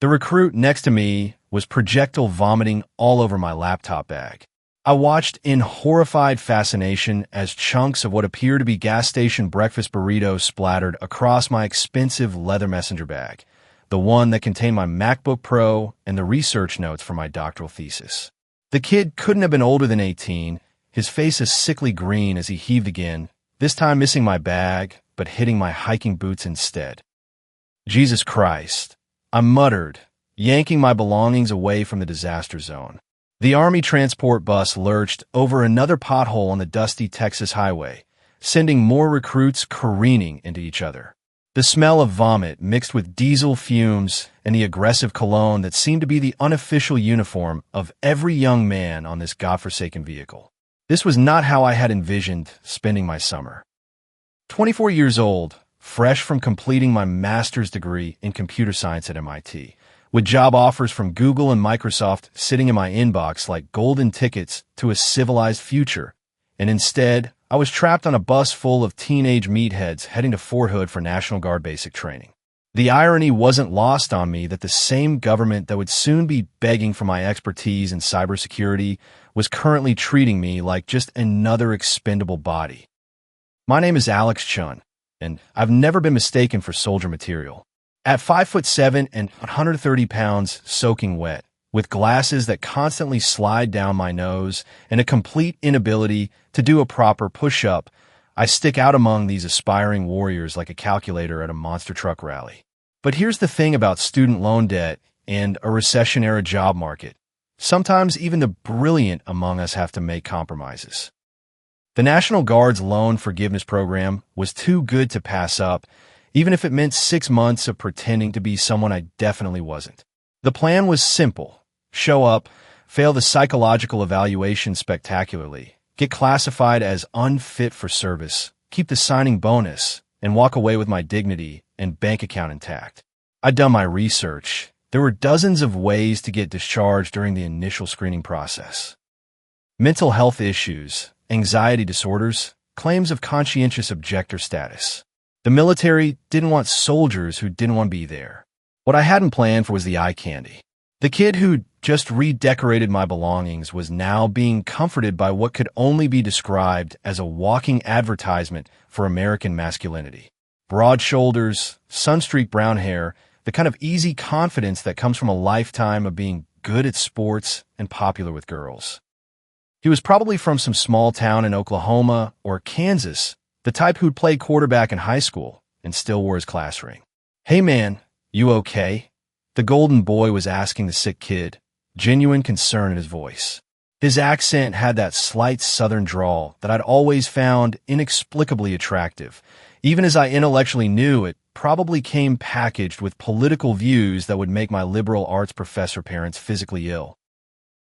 The recruit next to me was projectile vomiting all over my laptop bag. I watched in horrified fascination as chunks of what appeared to be gas station breakfast burritos splattered across my expensive leather messenger bag, the one that contained my MacBook Pro and the research notes for my doctoral thesis. The kid couldn't have been older than 18, his face a sickly green as he heaved again, this time missing my bag, but hitting my hiking boots instead. Jesus Christ, I muttered, yanking my belongings away from the disaster zone. The Army transport bus lurched over another pothole on the dusty Texas highway, sending more recruits careening into each other. The smell of vomit mixed with diesel fumes and the aggressive cologne that seemed to be the unofficial uniform of every young man on this godforsaken vehicle. This was not how I had envisioned spending my summer. 24 years old, fresh from completing my master's degree in computer science at MIT, with job offers from Google and Microsoft sitting in my inbox like golden tickets to a civilized future. And instead, I was trapped on a bus full of teenage meatheads heading to Fort Hood for National Guard basic training. The irony wasn't lost on me that the same government that would soon be begging for my expertise in cybersecurity was currently treating me like just another expendable body. My name is Alex Chun, and I've never been mistaken for soldier material. At 5'7" and 130 pounds soaking wet, with glasses that constantly slide down my nose and a complete inability to do a proper push-up, I stick out among these aspiring warriors like a calculator at a monster truck rally. But here's the thing about student loan debt and a recession-era job market. Sometimes even the brilliant among us have to make compromises. The National Guard's loan forgiveness program was too good to pass up, even if it meant 6 months of pretending to be someone I definitely wasn't. The plan was simple. Show up, fail the psychological evaluation spectacularly, get classified as unfit for service, keep the signing bonus, and walk away with my dignity and bank account intact. I'd done my research. There were dozens of ways to get discharged during the initial screening process. Mental health issues, anxiety disorders, claims of conscientious objector status. The military didn't want soldiers who didn't want to be there. What I hadn't planned for was the eye candy. The kid who just redecorated my belongings was now being comforted by what could only be described as a walking advertisement for American masculinity. Broad shoulders, sun-streaked brown hair, the kind of easy confidence that comes from a lifetime of being good at sports and popular with girls. He was probably from some small town in Oklahoma or Kansas, the type who'd played quarterback in high school and still wore his class ring. "Hey man, you okay?" The golden boy was asking the sick kid, genuine concern in his voice. His accent had that slight southern drawl that I'd always found inexplicably attractive, even as I intellectually knew it probably came packaged with political views that would make my liberal arts professor parents physically ill.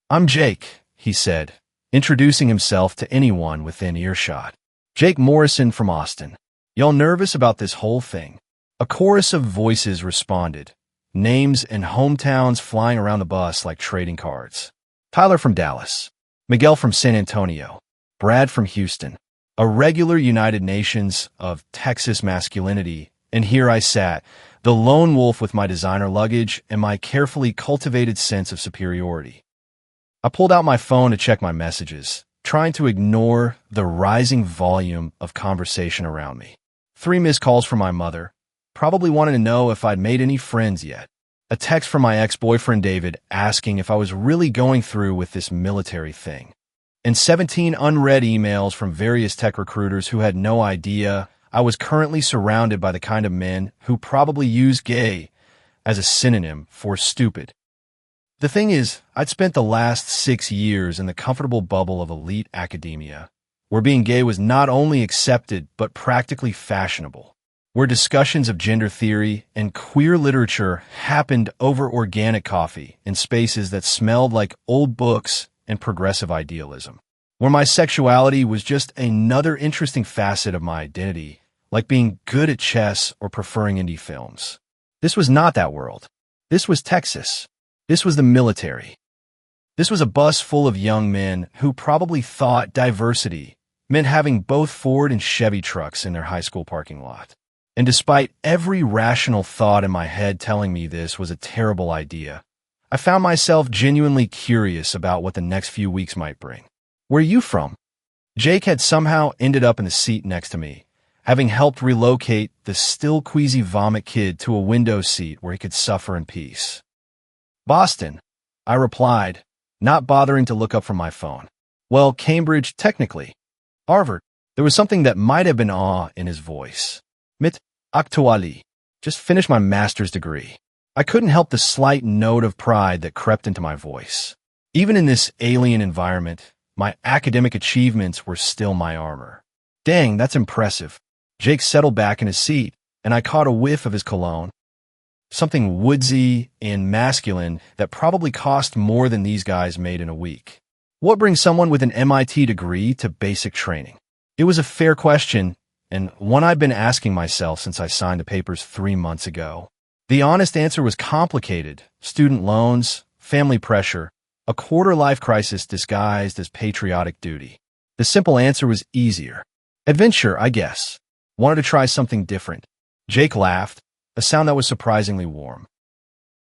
"I'm Jake," he said, introducing himself to anyone within earshot. "Jake Morrison from Austin. Y'all nervous about this whole thing?" A chorus of voices responded, names and hometowns flying around the bus like trading cards. Tyler from Dallas, Miguel from San Antonio, Brad from Houston. A regular United Nations of Texas masculinity, and here I sat, the lone wolf with my designer luggage and my carefully cultivated sense of superiority. I pulled out my phone to check my messages, trying to ignore the rising volume of conversation around me. 3 missed calls from my mother, probably wanting to know if I'd made any friends yet. A text from my ex-boyfriend David asking if I was really going through with this military thing. And 17 unread emails from various tech recruiters who had no idea I was currently surrounded by the kind of men who probably use gay as a synonym for stupid. The thing is, I'd spent the last 6 years in the comfortable bubble of elite academia, where being gay was not only accepted but practically fashionable, where discussions of gender theory and queer literature happened over organic coffee in spaces that smelled like old books and progressive idealism, where my sexuality was just another interesting facet of my identity, like being good at chess or preferring indie films. This was not that world. This was Texas. This was the military. This was a bus full of young men who probably thought diversity meant having both Ford and Chevy trucks in their high school parking lot. And despite every rational thought in my head telling me this was a terrible idea, I found myself genuinely curious about what the next few weeks might bring. "Where are you from?" Jake had somehow ended up in the seat next to me, having helped relocate the still queasy vomit kid to a window seat where he could suffer in peace. "Boston," I replied, not bothering to look up from my phone. "Well, Cambridge, technically." "Harvard." There was something that might have been awe in his voice. "Mit actually. Just finished my master's degree." I couldn't help the slight note of pride that crept into my voice. Even in this alien environment, my academic achievements were still my armor. "Dang, that's impressive." Jake settled back in his seat, and I caught a whiff of his cologne. Something woodsy and masculine that probably cost more than these guys made in a week. What brings someone with an MIT degree to basic training? It was a fair question, and one I've been asking myself since I signed the papers 3 months ago. The honest answer was complicated: student loans, family pressure, a quarter-life crisis disguised as patriotic duty. The simple answer was easier. Adventure, I guess. Wanted to try something different. Jake laughed, a sound that was surprisingly warm.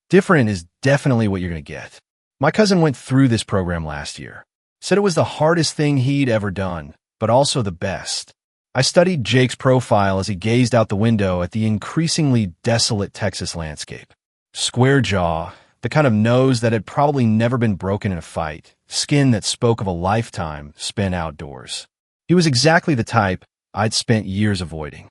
Different is definitely what you're going to get. My cousin went through this program last year. Said it was the hardest thing he'd ever done, but also the best. I studied Jake's profile as he gazed out the window at the increasingly desolate Texas landscape. Square jaw, the kind of nose that had probably never been broken in a fight, skin that spoke of a lifetime spent outdoors. He was exactly the type I'd spent years avoiding.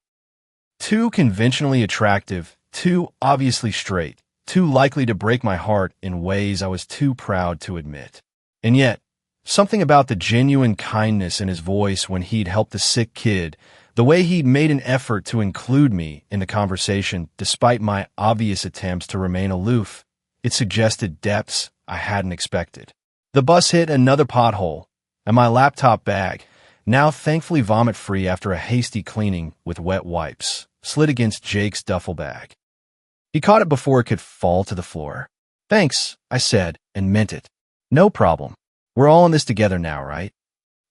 Too conventionally attractive, too obviously straight, too likely to break my heart in ways I was too proud to admit. And yet, something about the genuine kindness in his voice when he'd helped a sick kid, the way he'd made an effort to include me in the conversation despite my obvious attempts to remain aloof, it suggested depths I hadn't expected. The bus hit another pothole, and my laptop bag, now thankfully vomit-free after a hasty cleaning with wet wipes, slid against Jake's duffel bag. He caught it before it could fall to the floor. "Thanks," I said, and meant it. "No problem. We're all in this together now, right?"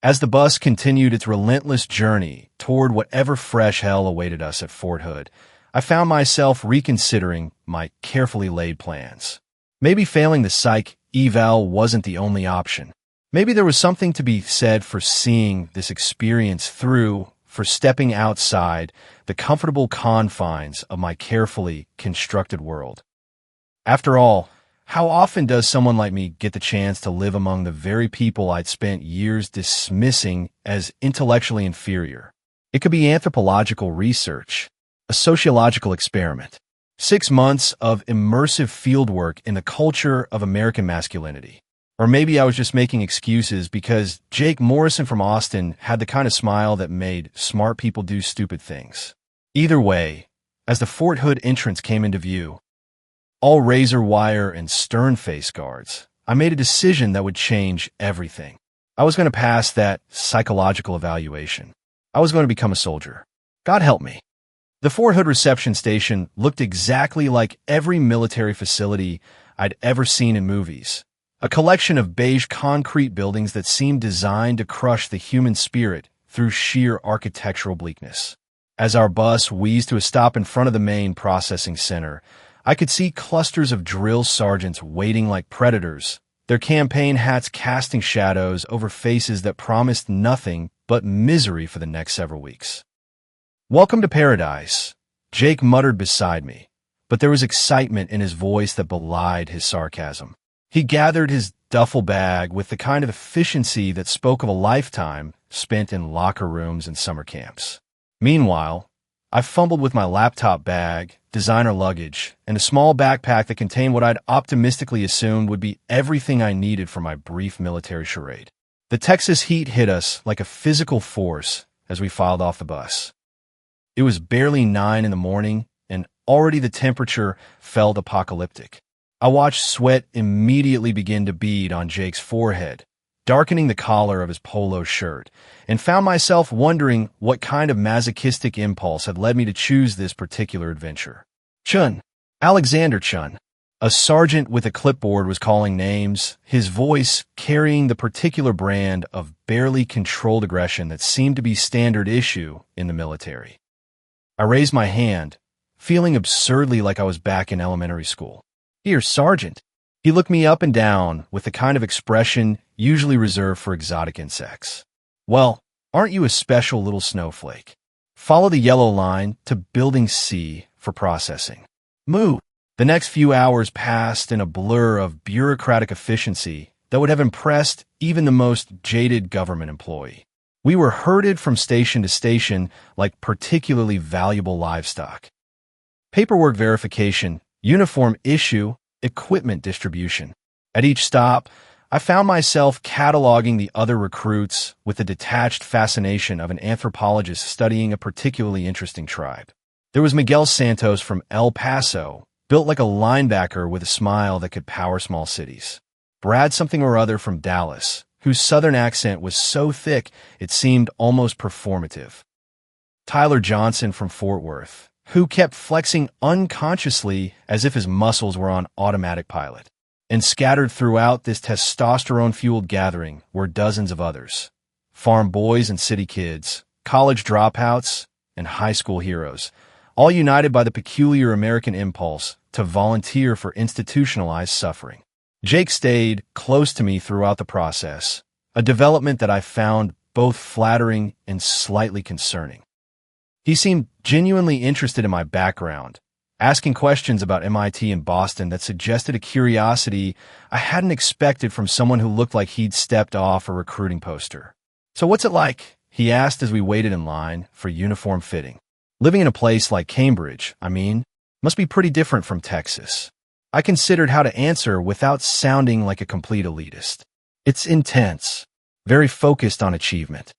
As the bus continued its relentless journey toward whatever fresh hell awaited us at Fort Hood, I found myself reconsidering my carefully laid plans. Maybe failing the psych eval wasn't the only option. Maybe there was something to be said for seeing this experience through, for stepping outside the comfortable confines of my carefully constructed world. After all, how often does someone like me get the chance to live among the very people I'd spent years dismissing as intellectually inferior? It could be anthropological research, a sociological experiment, 6 months of immersive fieldwork in the culture of American masculinity. Or maybe I was just making excuses because Jake Morrison from Austin had the kind of smile that made smart people do stupid things. Either way, as the Fort Hood entrance came into view, all razor wire and stern face guards, I made a decision that would change everything. I was going to pass that psychological evaluation. I was going to become a soldier. God help me. The Fort Hood reception station looked exactly like every military facility I'd ever seen in movies. A collection of beige concrete buildings that seemed designed to crush the human spirit through sheer architectural bleakness. As our bus wheezed to a stop in front of the main processing center, I could see clusters of drill sergeants waiting like predators, their campaign hats casting shadows over faces that promised nothing but misery for the next several weeks. "Welcome to paradise," Jake muttered beside me, but there was excitement in his voice that belied his sarcasm. He gathered his duffel bag with the kind of efficiency that spoke of a lifetime spent in locker rooms and summer camps. Meanwhile, I fumbled with my laptop bag, designer luggage, and a small backpack that contained what I'd optimistically assumed would be everything I needed for my brief military charade. The Texas heat hit us like a physical force as we filed off the bus. It was barely 9 in the morning, and already the temperature felt apocalyptic. I watched sweat immediately begin to bead on Jake's forehead, darkening the collar of his polo shirt, and found myself wondering what kind of masochistic impulse had led me to choose this particular adventure. "Chun, Alexander Chun." A sergeant with a clipboard was calling names, his voice carrying the particular brand of barely controlled aggression that seemed to be standard issue in the military. I raised my hand, feeling absurdly like I was back in elementary school. "Here, Sergeant." He looked me up and down with the kind of expression usually reserved for exotic insects. "Well, aren't you a special little snowflake? Follow the yellow line to Building C for processing. Move." The next few hours passed in a blur of bureaucratic efficiency that would have impressed even the most jaded government employee. We were herded from station to station like particularly valuable livestock. Paperwork verification, uniform issue, equipment distribution. At each stop, I found myself cataloging the other recruits with the detached fascination of an anthropologist studying a particularly interesting tribe. There was Miguel Santos from El Paso, built like a linebacker with a smile that could power small cities. Brad something or other from Dallas, whose southern accent was so thick it seemed almost performative. Tyler Johnson from Fort Worth, who kept flexing unconsciously as if his muscles were on automatic pilot. And scattered throughout this testosterone-fueled gathering were dozens of others. Farm boys and city kids, college dropouts, and high school heroes, all united by the peculiar American impulse to volunteer for institutionalized suffering. Jake stayed close to me throughout the process, a development that I found both flattering and slightly concerning. He seemed genuinely interested in my background, asking questions about MIT and Boston that suggested a curiosity I hadn't expected from someone who looked like he'd stepped off a recruiting poster. "So what's it like?" he asked as we waited in line for uniform fitting. "Living in a place like Cambridge, must be pretty different from Texas." I considered how to answer without sounding like a complete elitist. "It's intense, very focused on achievement.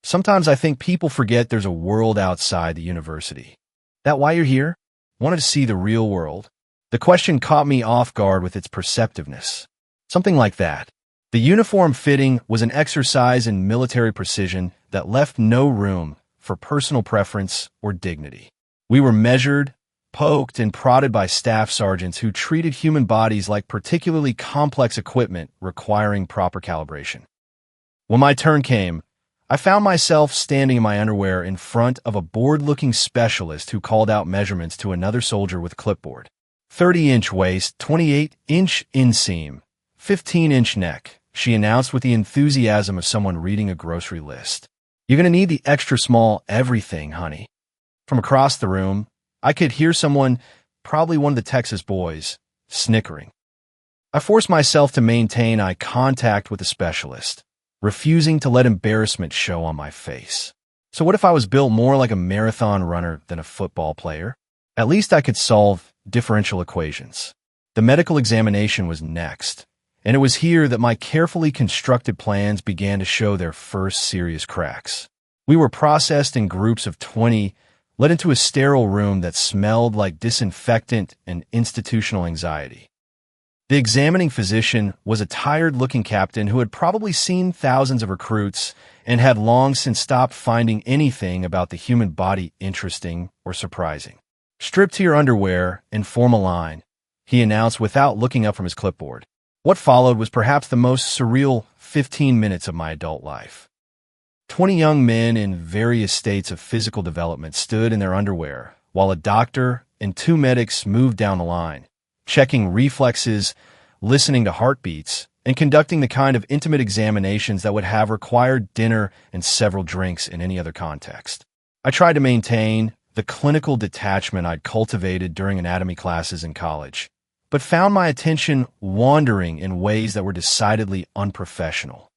Sometimes I think people forget there's a world outside the university. That why you're here? Wanted to see the real world?" The question caught me off guard with its perceptiveness. Something like that. The uniform fitting was an exercise in military precision that left no room for personal preference or dignity. We were measured, poked, and prodded by staff sergeants who treated human bodies like particularly complex equipment requiring proper calibration. When my turn came, I found myself standing in my underwear in front of a bored-looking specialist who called out measurements to another soldier with clipboard. 30-inch waist, 28-inch inseam, 15-inch neck, she announced with the enthusiasm of someone reading a grocery list. "You're going to need the extra small everything, honey." From across the room, I could hear someone, probably one of the Texas boys, snickering. I forced myself to maintain eye contact with the specialist, refusing to let embarrassment show on my face. So what if I was built more like a marathon runner than a football player? At least I could solve differential equations. The medical examination was next, and it was here that my carefully constructed plans began to show their first serious cracks. We were processed in groups of 20, led into a sterile room that smelled like disinfectant and institutional anxiety. The examining physician was a tired-looking captain who had probably seen thousands of recruits and had long since stopped finding anything about the human body interesting or surprising. "Strip to your underwear and form a line," he announced without looking up from his clipboard. What followed was perhaps the most surreal 15 minutes of my adult life. 20 young men in various states of physical development stood in their underwear, while a doctor and 2 medics moved down the line, checking reflexes, listening to heartbeats, and conducting the kind of intimate examinations that would have required dinner and several drinks in any other context. I tried to maintain the clinical detachment I'd cultivated during anatomy classes in college, but found my attention wandering in ways that were decidedly unprofessional.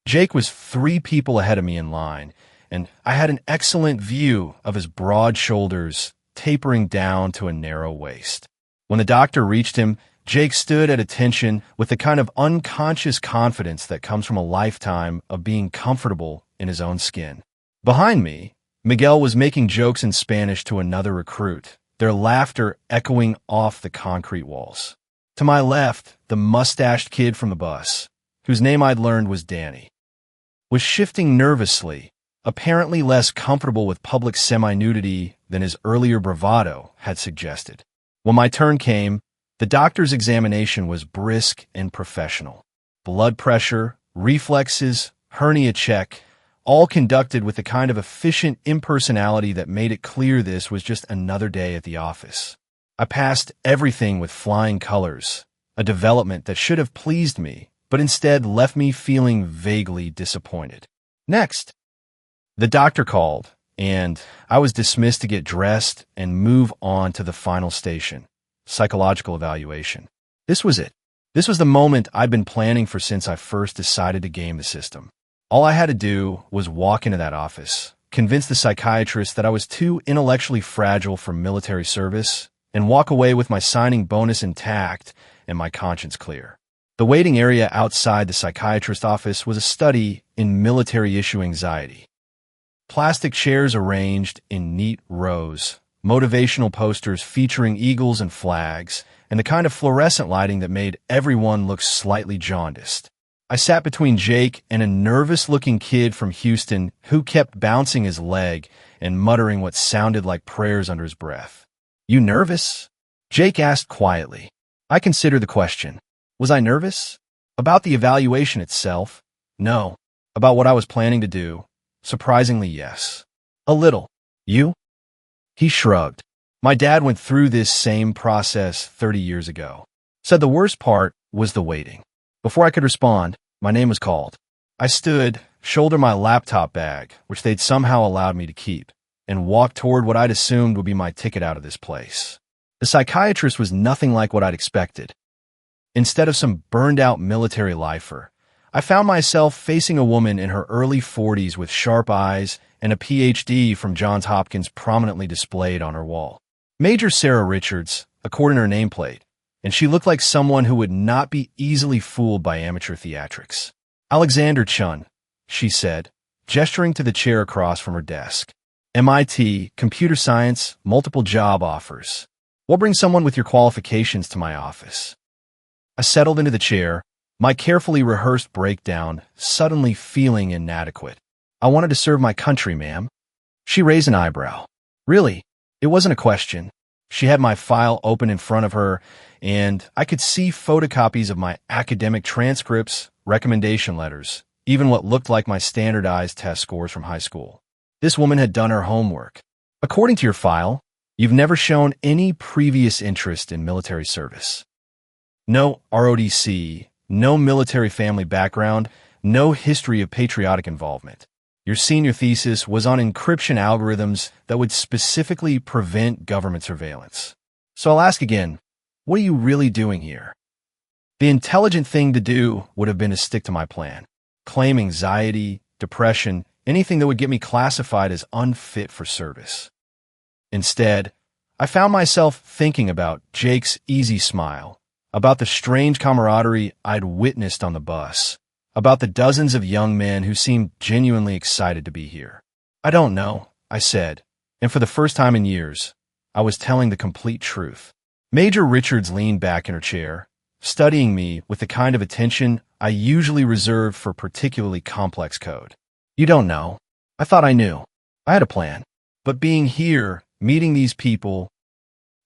Jake was 3 people ahead of me in line, and I had an excellent view of his broad shoulders tapering down to a narrow waist. When the doctor reached him, Jake stood at attention with the kind of unconscious confidence that comes from a lifetime of being comfortable in his own skin. Behind me, Miguel was making jokes in Spanish to another recruit, their laughter echoing off the concrete walls. To my left, the mustached kid from the bus, whose name I'd learned was Danny, was shifting nervously, apparently less comfortable with public semi-nudity than his earlier bravado had suggested. When my turn came, the doctor's examination was brisk and professional. Blood pressure, reflexes, hernia check, all conducted with the kind of efficient impersonality that made it clear this was just another day at the office. I passed everything with flying colors, a development that should have pleased me, but instead left me feeling vaguely disappointed. Next, the doctor called, and I was dismissed to get dressed and move on to the final station, psychological evaluation. This was it. This was the moment I'd been planning for since I first decided to game the system. All I had to do was walk into that office, convince the psychiatrist that I was too intellectually fragile for military service, and walk away with my signing bonus intact and my conscience clear. The waiting area outside the psychiatrist's office was a study in military issue anxiety. Plastic chairs arranged in neat rows, motivational posters featuring eagles and flags, and the kind of fluorescent lighting that made everyone look slightly jaundiced. I sat between Jake and a nervous-looking kid from Houston who kept bouncing his leg and muttering what sounded like prayers under his breath. "You nervous?" Jake asked quietly. I considered the question. Was I nervous? About the evaluation itself? No. About what I was planning to do? Surprisingly, yes. A little. You? He shrugged. My dad went through this same process 30 years ago. Said the worst part was the waiting. Before I could respond, my name was called. I stood, shouldered my laptop bag, which they'd somehow allowed me to keep, and walked toward what I'd assumed would be my ticket out of this place. The psychiatrist was nothing like what I'd expected. Instead of some burned-out military lifer, I found myself facing a woman in her early 40s with sharp eyes and a PhD from Johns Hopkins prominently displayed on her wall. Major Sarah Richards, according to her nameplate, and she looked like someone who would not be easily fooled by amateur theatrics. "Alexander Chun," she said, gesturing to the chair across from her desk. "MIT, computer science, multiple job offers. What brings someone with your qualifications to my office?" I settled into the chair, my carefully rehearsed breakdown suddenly feeling inadequate. "I wanted to serve my country, ma'am." She raised an eyebrow. "Really? It wasn't a question." She had my file open in front of her, and I could see photocopies of my academic transcripts, recommendation letters, even what looked like my standardized test scores from high school. This woman had done her homework. "According to your file, you've never shown any previous interest in military service. No ROTC, no military family background, no history of patriotic involvement. Your senior thesis was on encryption algorithms that would specifically prevent government surveillance. So I'll ask again, what are you really doing here?" The intelligent thing to do would have been to stick to my plan. Claim anxiety, depression, anything that would get me classified as unfit for service. Instead, I found myself thinking about Jake's easy smile, about the strange camaraderie I'd witnessed on the bus, about the dozens of young men who seemed genuinely excited to be here. "I don't know," I said, and for the first time in years, I was telling the complete truth. Major Richards leaned back in her chair, studying me with the kind of attention I usually reserved for particularly complex code. "You don't know. I thought I knew. I had a plan. But being here, meeting these people..."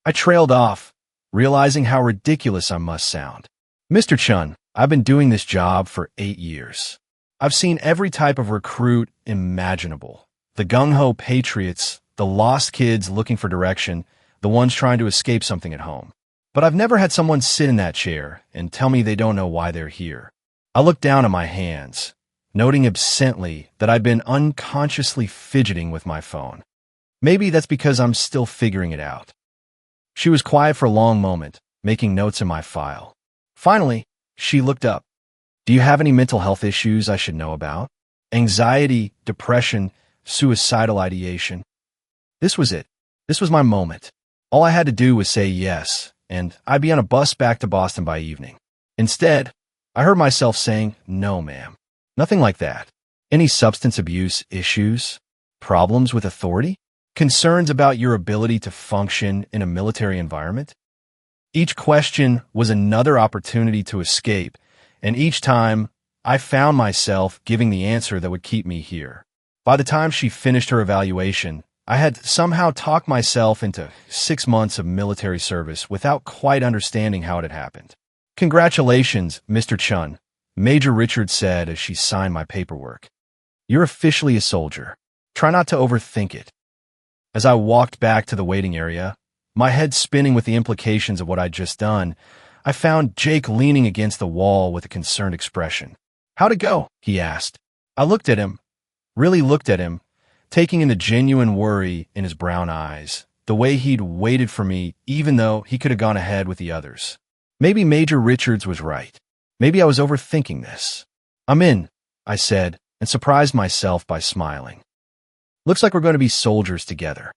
I trailed off, realizing how ridiculous I must sound. "Mr. Chun, I've been doing this job for 8 years. I've seen every type of recruit imaginable. The gung-ho patriots, the lost kids looking for direction, the ones trying to escape something at home. But I've never had someone sit in that chair and tell me they don't know why they're here." I looked down at my hands, noting absently that I'd been unconsciously fidgeting with my phone. Maybe that's because I'm still figuring it out. She was quiet for a long moment, making notes in my file. Finally, she looked up. "Do you have any mental health issues I should know about? Anxiety, depression, suicidal ideation?" This was it. This was my moment. All I had to do was say yes, and I'd be on a bus back to Boston by evening. Instead, I heard myself saying, "No, ma'am. Nothing like that. Any substance abuse issues? Problems with authority? Concerns about your ability to function in a military environment?" Each question was another opportunity to escape, and each time I found myself giving the answer that would keep me here. By the time she finished her evaluation, I had somehow talked myself into 6 months of military service without quite understanding how it had happened. "Congratulations, Mr. Chun," Major Richards said as she signed my paperwork. You're officially a soldier. Try not to overthink it. As I walked back to the waiting area, my head spinning with the implications of what I'd just done, I found Jake leaning against the wall with a concerned expression. "How'd it go?" he asked. I looked at him, really looked at him, taking in the genuine worry in his brown eyes, the way he'd waited for me even though he could have gone ahead with the others. Maybe Major Richards was right. Maybe I was overthinking this. "I'm in," I said, and surprised myself by smiling. "Looks like we're going to be soldiers together."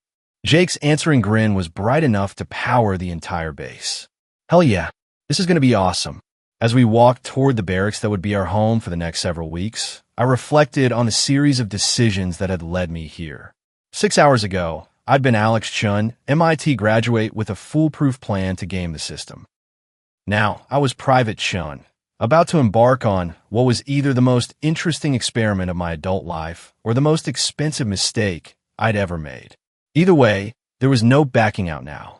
Jake's answering grin was bright enough to power the entire base. "Hell yeah, this is going to be awesome." As we walked toward the barracks that would be our home for the next several weeks, I reflected on the series of decisions that had led me here. 6 hours ago, I'd been Alex Chun, MIT graduate with a foolproof plan to game the system. Now, I was Private Chun, about to embark on what was either the most interesting experiment of my adult life or the most expensive mistake I'd ever made. Either way, there was no backing out now.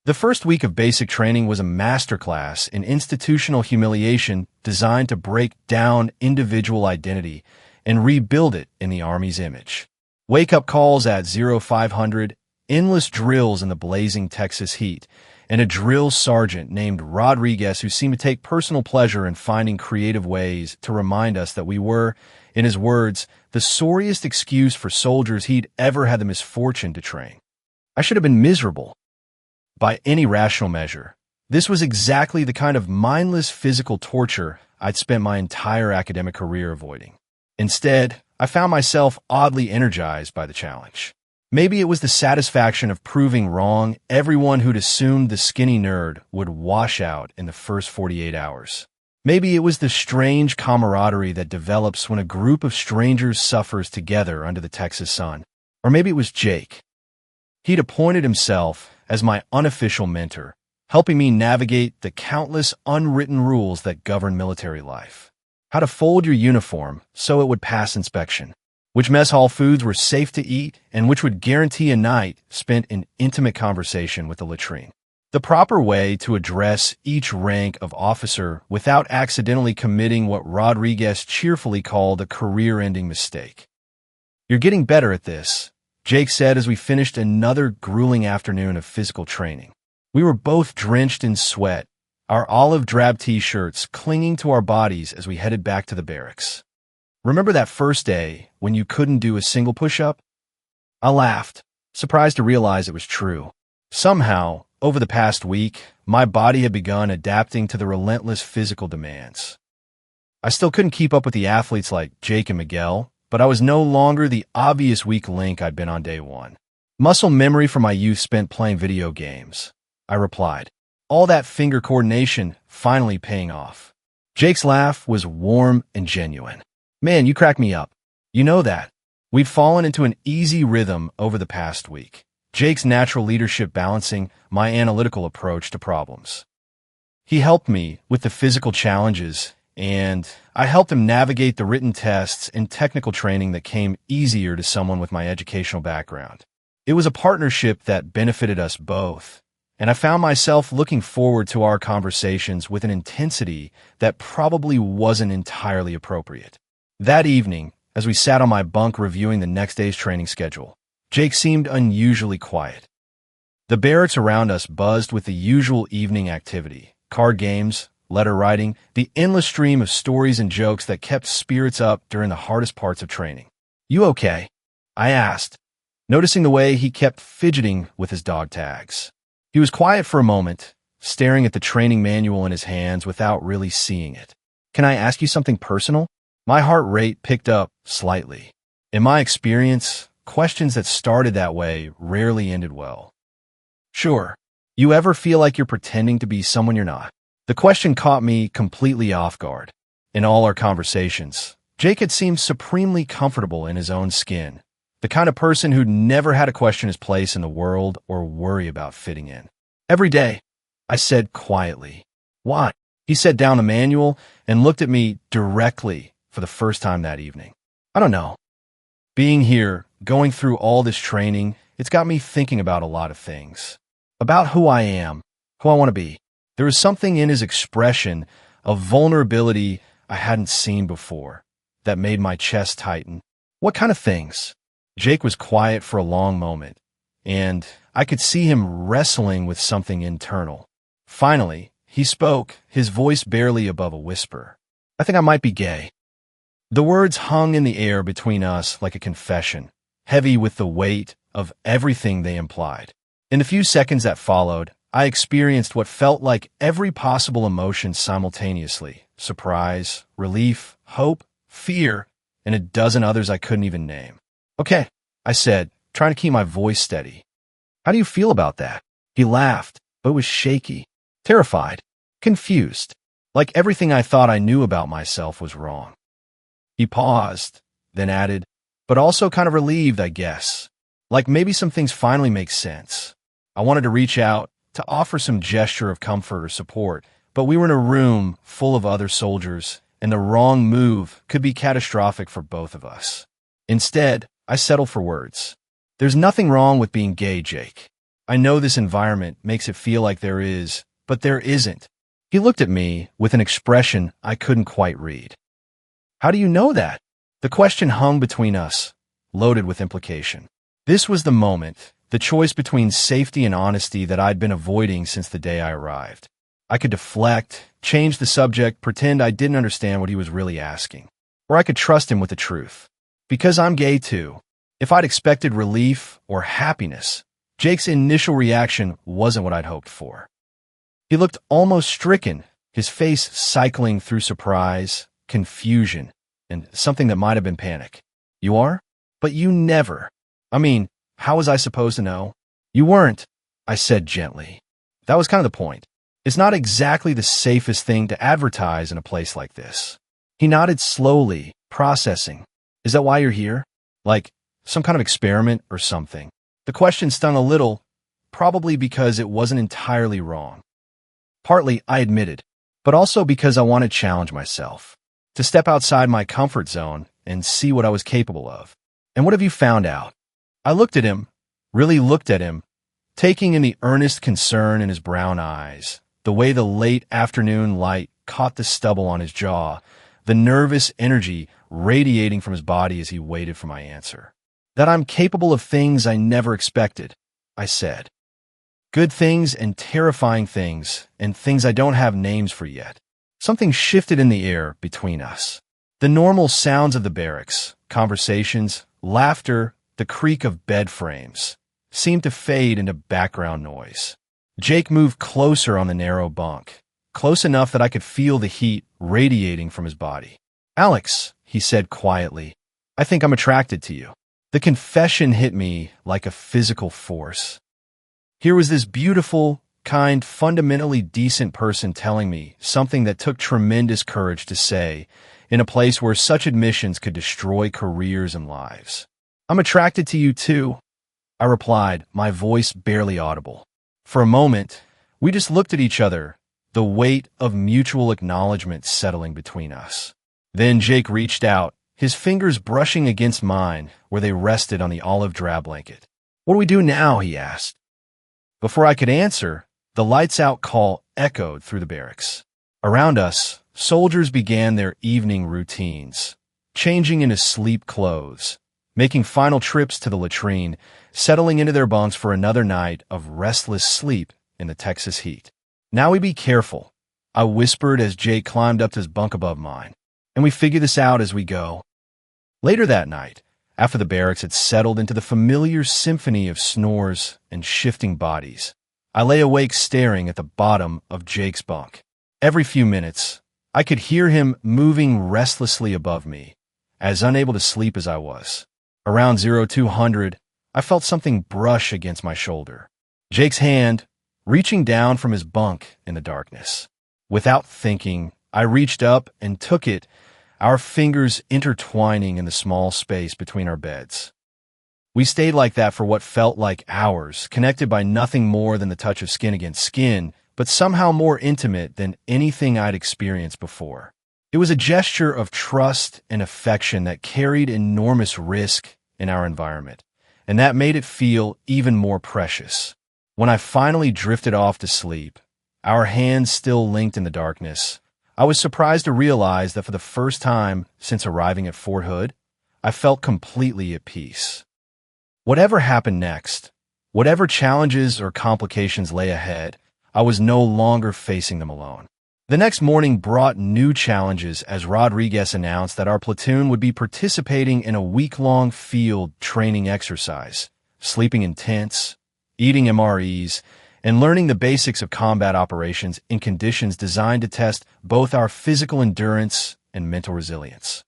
The first week of basic training was a masterclass in institutional humiliation designed to break down individual identity and rebuild it in the Army's image. Wake-up calls at 0500, endless drills in the blazing Texas heat, and a drill sergeant named Rodriguez who seemed to take personal pleasure in finding creative ways to remind us that we were, in his words, the sorriest excuse for soldiers he'd ever had the misfortune to train. I should have been miserable. By any rational measure, this was exactly the kind of mindless physical torture I'd spent my entire academic career avoiding. Instead, I found myself oddly energized by the challenge. Maybe it was the satisfaction of proving wrong everyone who'd assumed the skinny nerd would wash out in the first 48 hours. Maybe it was the strange camaraderie that develops when a group of strangers suffers together under the Texas sun. Or maybe it was Jake. He'd appointed himself as my unofficial mentor, helping me navigate the countless unwritten rules that govern military life. How to fold your uniform so it would pass inspection, which mess hall foods were safe to eat, and which would guarantee a night spent in intimate conversation with the latrine. The proper way to address each rank of officer without accidentally committing what Rodriguez cheerfully called a career-ending mistake. "You're getting better at this," Jake said as we finished another grueling afternoon of physical training. We were both drenched in sweat, our olive drab t-shirts clinging to our bodies as we headed back to the barracks. "Remember that first day when you couldn't do a single push-up?" I laughed, surprised to realize it was true. Somehow, over the past week, my body had begun adapting to the relentless physical demands. I still couldn't keep up with the athletes like Jake and Miguel, but I was no longer the obvious weak link I'd been on day one. "Muscle memory from my youth spent playing video games," I replied. All that finger coordination finally paying off. Jake's laugh was warm and genuine. "Man, you crack me up. You know that." We'd fallen into an easy rhythm over the past week, Jake's natural leadership balancing my analytical approach to problems. He helped me with the physical challenges, and I helped him navigate the written tests and technical training that came easier to someone with my educational background. It was a partnership that benefited us both, and I found myself looking forward to our conversations with an intensity that probably wasn't entirely appropriate. That evening, as we sat on my bunk reviewing the next day's training schedule, Jake seemed unusually quiet. The barracks around us buzzed with the usual evening activity, card games, letter writing, the endless stream of stories and jokes that kept spirits up during the hardest parts of training. "You okay?" I asked, noticing the way he kept fidgeting with his dog tags. He was quiet for a moment, staring at the training manual in his hands without really seeing it. "Can I ask you something personal?" My heart rate picked up slightly. In my experience, questions that started that way rarely ended well. "Sure. You ever feel like you're pretending to be someone you're not?" The question caught me completely off guard. In all our conversations, Jake had seemed supremely comfortable in his own skin, the kind of person who'd never had to question his place in the world or worry about fitting in. "Every day," I said quietly. "Why?" He set down the manual and looked at me directly for the first time that evening. "I don't know. Being here, going through all this training, it's got me thinking about a lot of things. About who I am, who I want to be." There was something in his expression of vulnerability I hadn't seen before that made my chest tighten. What kind of things? Jake was quiet for a long moment, and I could see him wrestling with something internal. Finally, he spoke, his voice barely above a whisper. I think I might be gay. The words hung in the air between us like a confession, heavy with the weight of everything they implied. In the few seconds that followed, I experienced what felt like every possible emotion simultaneously: surprise, relief, hope, fear, and a dozen others I couldn't even name. Okay, I said, trying to keep my voice steady. How do you feel about that? He laughed, but was shaky, terrified, confused, like everything I thought I knew about myself was wrong. He paused, then added, but also kind of relieved, I guess. Like maybe some things finally make sense. I wanted to reach out, to offer some gesture of comfort or support, but we were in a room full of other soldiers, and the wrong move could be catastrophic for both of us. Instead, I settled for words. There's nothing wrong with being gay, Jake. I know this environment makes it feel like there is, but there isn't. He looked at me with an expression I couldn't quite read. How do you know that? The question hung between us, loaded with implication. This was the moment, the choice between safety and honesty that I'd been avoiding since the day I arrived. I could deflect, change the subject, pretend I didn't understand what he was really asking. Or I could trust him with the truth. Because I'm gay too. If I'd expected relief or happiness, Jake's initial reaction wasn't what I'd hoped for. He looked almost stricken, his face cycling through surprise, confusion, and something that might have been panic. You are? But you never. I mean, how was I supposed to know? You weren't, I said gently. That was kind of the point. It's not exactly the safest thing to advertise in a place like this. He nodded slowly, processing. Is that why you're here? Like, some kind of experiment or something? The question stung a little, probably because it wasn't entirely wrong. Partly, I admitted, but also because I wanted to challenge myself, to step outside my comfort zone and see what I was capable of. And what have you found out? I looked at him, really looked at him, taking in the earnest concern in his brown eyes, the way the late afternoon light caught the stubble on his jaw, the nervous energy radiating from his body as he waited for my answer. That I'm capable of things I never expected, I said. Good things and terrifying things, and things I don't have names for yet. Something shifted in the air between us. The normal sounds of the barracks, conversations, laughter, the creak of bed frames, seemed to fade into background noise. Jake moved closer on the narrow bunk, close enough that I could feel the heat radiating from his body. Alex, he said quietly, I think I'm attracted to you. The confession hit me like a physical force. Here was this beautiful, kind, fundamentally decent person telling me something that took tremendous courage to say in a place where such admissions could destroy careers and lives. I'm attracted to you too, I replied, my voice barely audible. For a moment, we just looked at each other, the weight of mutual acknowledgement settling between us. Then Jake reached out, his fingers brushing against mine where they rested on the olive drab blanket. What do we do now? He asked. Before I could answer, the lights-out call echoed through the barracks. Around us, soldiers began their evening routines, changing into sleep clothes, making final trips to the latrine, settling into their bunks for another night of restless sleep in the Texas heat. Now we be careful, I whispered as Jake climbed up to his bunk above mine, and we figure this out as we go. Later that night, after the barracks had settled into the familiar symphony of snores and shifting bodies, I lay awake staring at the bottom of Jake's bunk. Every few minutes, I could hear him moving restlessly above me, as unable to sleep as I was. Around 0200, I felt something brush against my shoulder. Jake's hand, reaching down from his bunk in the darkness. Without thinking, I reached up and took it, our fingers intertwining in the small space between our beds. We stayed like that for what felt like hours, connected by nothing more than the touch of skin against skin, but somehow more intimate than anything I'd experienced before. It was a gesture of trust and affection that carried enormous risk in our environment, and that made it feel even more precious. When I finally drifted off to sleep, our hands still linked in the darkness, I was surprised to realize that for the first time since arriving at Fort Hood, I felt completely at peace. Whatever happened next, whatever challenges or complications lay ahead, I was no longer facing them alone. The next morning brought new challenges as Rodriguez announced that our platoon would be participating in a week-long field training exercise, sleeping in tents, eating MREs, and learning the basics of combat operations in conditions designed to test both our physical endurance and mental resilience.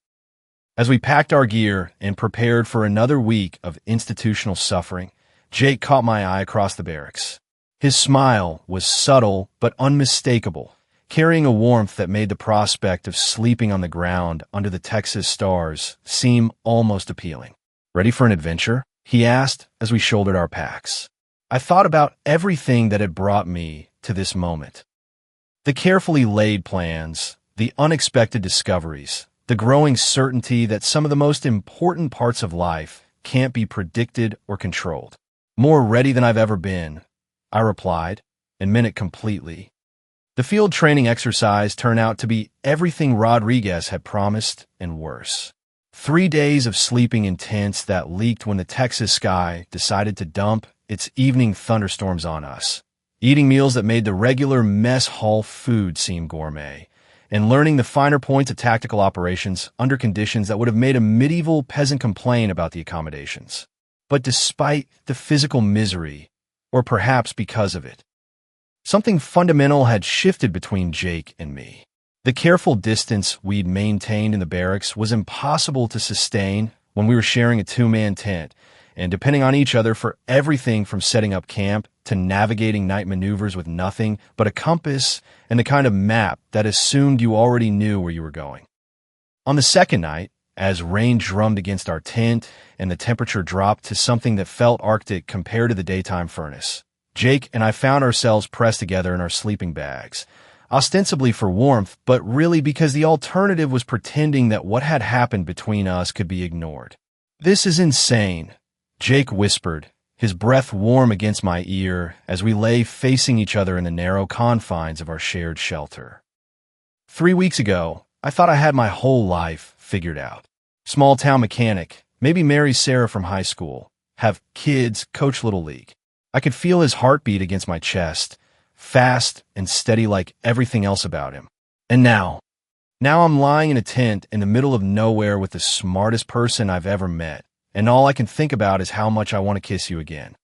As we packed our gear and prepared for another week of institutional suffering, Jake caught my eye across the barracks. His smile was subtle but unmistakable, carrying a warmth that made the prospect of sleeping on the ground under the Texas stars seem almost appealing. "Ready for an adventure?" he asked as we shouldered our packs. I thought about everything that had brought me to this moment. The carefully laid plans, the unexpected discoveries, the growing certainty that some of the most important parts of life can't be predicted or controlled. "More ready than I've ever been," I replied, and meant it completely. The field training exercise turned out to be everything Rodriguez had promised and worse. 3 days of sleeping in tents that leaked when the Texas sky decided to dump its evening thunderstorms on us, eating meals that made the regular mess hall food seem gourmet, and learning the finer points of tactical operations under conditions that would have made a medieval peasant complain about the accommodations. But despite the physical misery, or perhaps because of it, something fundamental had shifted between Jake and me. The careful distance we'd maintained in the barracks was impossible to sustain when we were sharing a two-man tent, and depending on each other for everything from setting up camp to navigating night maneuvers with nothing but a compass and the kind of map that assumed you already knew where you were going. On the second night, as rain drummed against our tent and the temperature dropped to something that felt arctic compared to the daytime furnace, Jake and I found ourselves pressed together in our sleeping bags, ostensibly for warmth, but really because the alternative was pretending that what had happened between us could be ignored. "This is insane," Jake whispered, his breath warm against my ear as we lay facing each other in the narrow confines of our shared shelter. 3 weeks ago, I thought I had my whole life figured out. Small-town mechanic, maybe marry Sarah from high school, have kids, coach Little League. I could feel his heartbeat against my chest, fast and steady like everything else about him. And now I'm lying in a tent in the middle of nowhere with the smartest person I've ever met, and all I can think about is how much I want to kiss you again.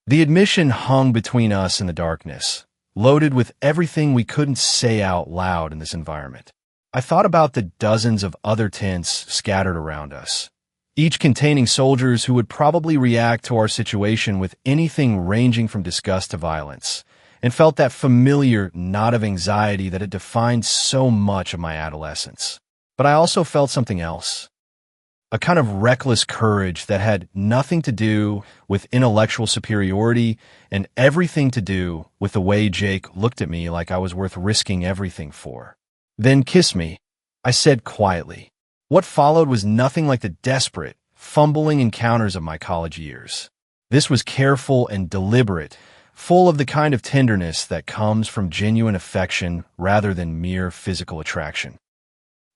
The admission hung between us in the darkness, loaded with everything we couldn't say out loud in this environment. I thought about the dozens of other tents scattered around us, each containing soldiers who would probably react to our situation with anything ranging from disgust to violence, and felt that familiar knot of anxiety that had defined so much of my adolescence. But I also felt something else. A kind of reckless courage that had nothing to do with intellectual superiority and everything to do with the way Jake looked at me like I was worth risking everything for. "Then kiss me," I said quietly. What followed was nothing like the desperate, fumbling encounters of my college years. This was careful and deliberate, full of the kind of tenderness that comes from genuine affection rather than mere physical attraction.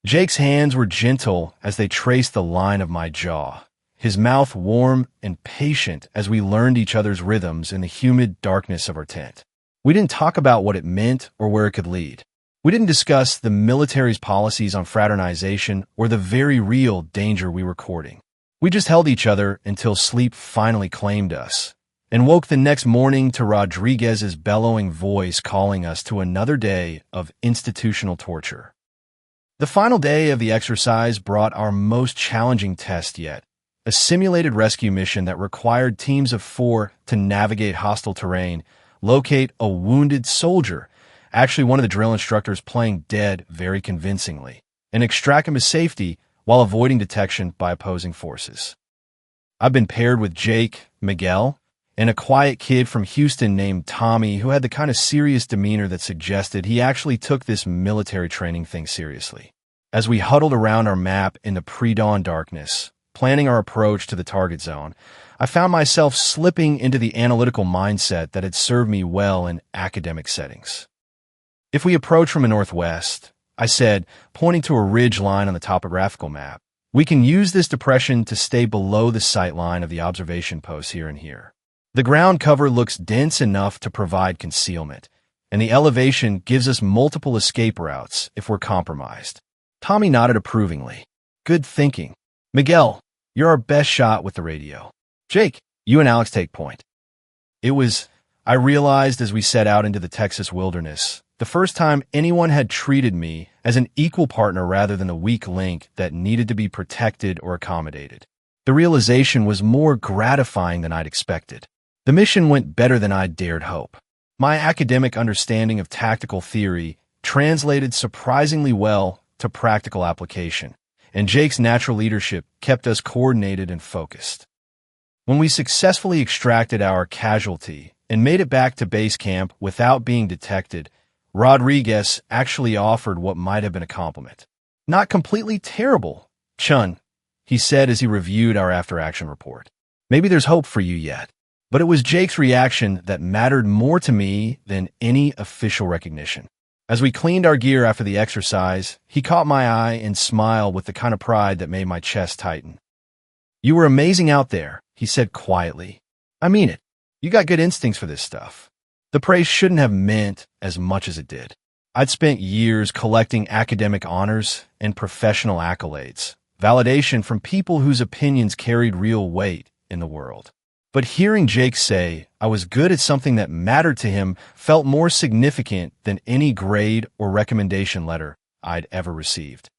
Jake's hands were gentle as they traced the line of my jaw, his mouth warm and patient as we learned each other's rhythms in the humid darkness of our tent. We didn't talk about what it meant or where it could lead. We didn't discuss the military's policies on fraternization or the very real danger we were courting. We just held each other until sleep finally claimed us, and woke the next morning to Rodriguez's bellowing voice calling us to another day of institutional torture. The final day of the exercise brought our most challenging test yet, a simulated rescue mission that required teams of 4 to navigate hostile terrain, locate a wounded soldier, actually one of the drill instructors playing dead very convincingly, and extract him to safety while avoiding detection by opposing forces. I've been paired with Jake, Miguel, and a quiet kid from Houston named Tommy who had the kind of serious demeanor that suggested he actually took this military training thing seriously. As we huddled around our map in the pre-dawn darkness, planning our approach to the target zone, I found myself slipping into the analytical mindset that had served me well in academic settings. "If we approach from the northwest," I said, pointing to a ridge line on the topographical map, We can use this depression to stay below the sight line of the observation posts here and here. The ground cover looks dense enough to provide concealment, and the elevation gives us multiple escape routes if we're compromised. Tommy nodded approvingly. Good thinking. Miguel, you're our best shot with the radio. Jake, you and Alex take point. I realized as we set out into the Texas wilderness, the first time anyone had treated me as an equal partner rather than a weak link that needed to be protected or accommodated. The realization was more gratifying than I'd expected. The mission went better than I'd dared hope. My academic understanding of tactical theory translated surprisingly well to practical application, and Jake's natural leadership kept us coordinated and focused. When we successfully extracted our casualty and made it back to base camp without being detected, Rodriguez actually offered what might have been a compliment. Not completely terrible, Chun, he said as he reviewed our after-action report. Maybe there's hope for you yet. But it was Jake's reaction that mattered more to me than any official recognition. As we cleaned our gear after the exercise, he caught my eye and smiled with the kind of pride that made my chest tighten. You were amazing out there, he said quietly. I mean it. You got good instincts for this stuff. The praise shouldn't have meant as much as it did. I'd spent years collecting academic honors and professional accolades, validation from people whose opinions carried real weight in the world. But hearing Jake say I was good at something that mattered to him felt more significant than any grade or recommendation letter I'd ever received.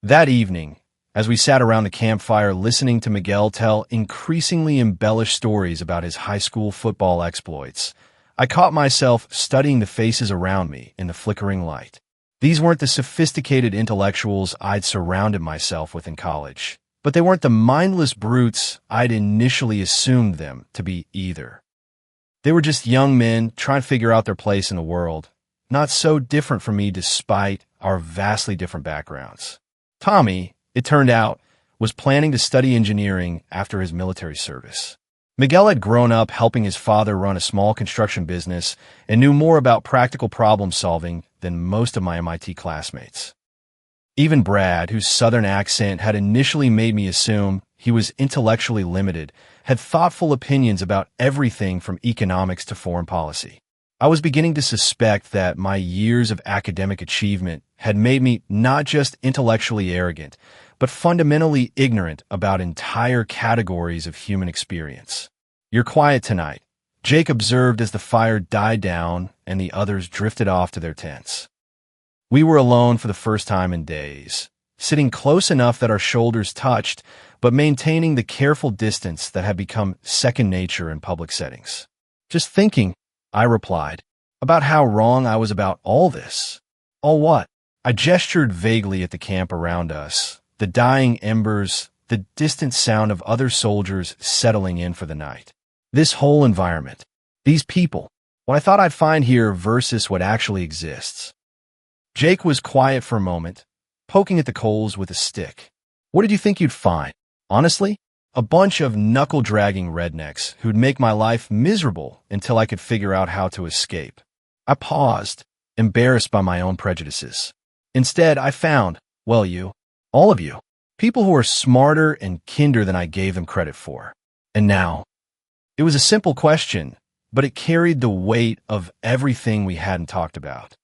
That evening, as we sat around the campfire listening to Miguel tell increasingly embellished stories about his high school football exploits, I caught myself studying the faces around me in the flickering light. These weren't the sophisticated intellectuals I'd surrounded myself with in college, but they weren't the mindless brutes I'd initially assumed them to be either. They were just young men trying to figure out their place in the world, not so different from me despite our vastly different backgrounds. Tommy, it turned out, was planning to study engineering after his military service. Miguel had grown up helping his father run a small construction business and knew more about practical problem solving than most of my MIT classmates. Even Brad, whose southern accent had initially made me assume he was intellectually limited, had thoughtful opinions about everything from economics to foreign policy. I was beginning to suspect that my years of academic achievement had made me not just intellectually arrogant, but fundamentally ignorant about entire categories of human experience. You're quiet tonight, Jake observed as the fire died down and the others drifted off to their tents. We were alone for the first time in days, sitting close enough that our shoulders touched, but maintaining the careful distance that had become second nature in public settings. Just thinking, I replied, about how wrong I was about all this. All what? I gestured vaguely at the camp around us, the dying embers, the distant sound of other soldiers settling in for the night. This whole environment, these people, what I thought I'd find here versus what actually exists. Jake was quiet for a moment, poking at the coals with a stick. What did you think you'd find? Honestly, a bunch of knuckle-dragging rednecks who'd make my life miserable until I could figure out how to escape. I paused, embarrassed by my own prejudices. Instead, I found, well, all of you, people who are smarter and kinder than I gave them credit for. And now, it was a simple question, but it carried the weight of everything we hadn't talked about.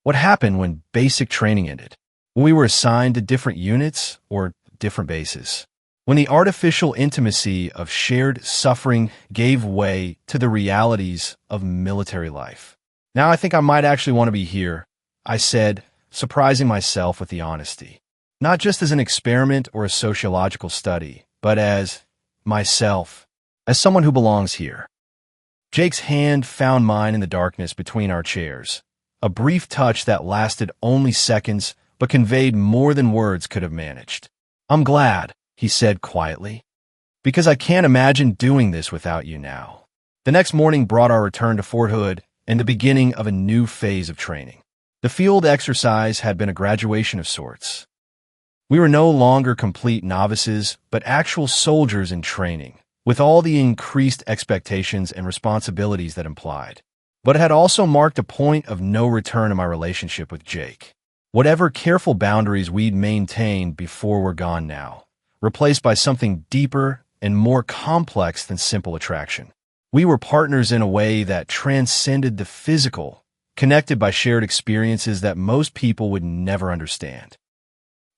What happened when basic training ended? When we were assigned to different units or different bases? When the artificial intimacy of shared suffering gave way to the realities of military life? Now I think I might actually want to be here, I said, surprising myself with the honesty. Not just as an experiment or a sociological study, but as myself, as someone who belongs here. Jake's hand found mine in the darkness between our chairs. A brief touch that lasted only seconds, but conveyed more than words could have managed. I'm glad, he said quietly, because I can't imagine doing this without you now. The next morning brought our return to Fort Hood and the beginning of a new phase of training. The field exercise had been a graduation of sorts. We were no longer complete novices, but actual soldiers in training, with all the increased expectations and responsibilities that implied. But it had also marked a point of no return in my relationship with Jake. Whatever careful boundaries we'd maintained before were gone now, replaced by something deeper and more complex than simple attraction. We were partners in a way that transcended the physical, connected by shared experiences that most people would never understand.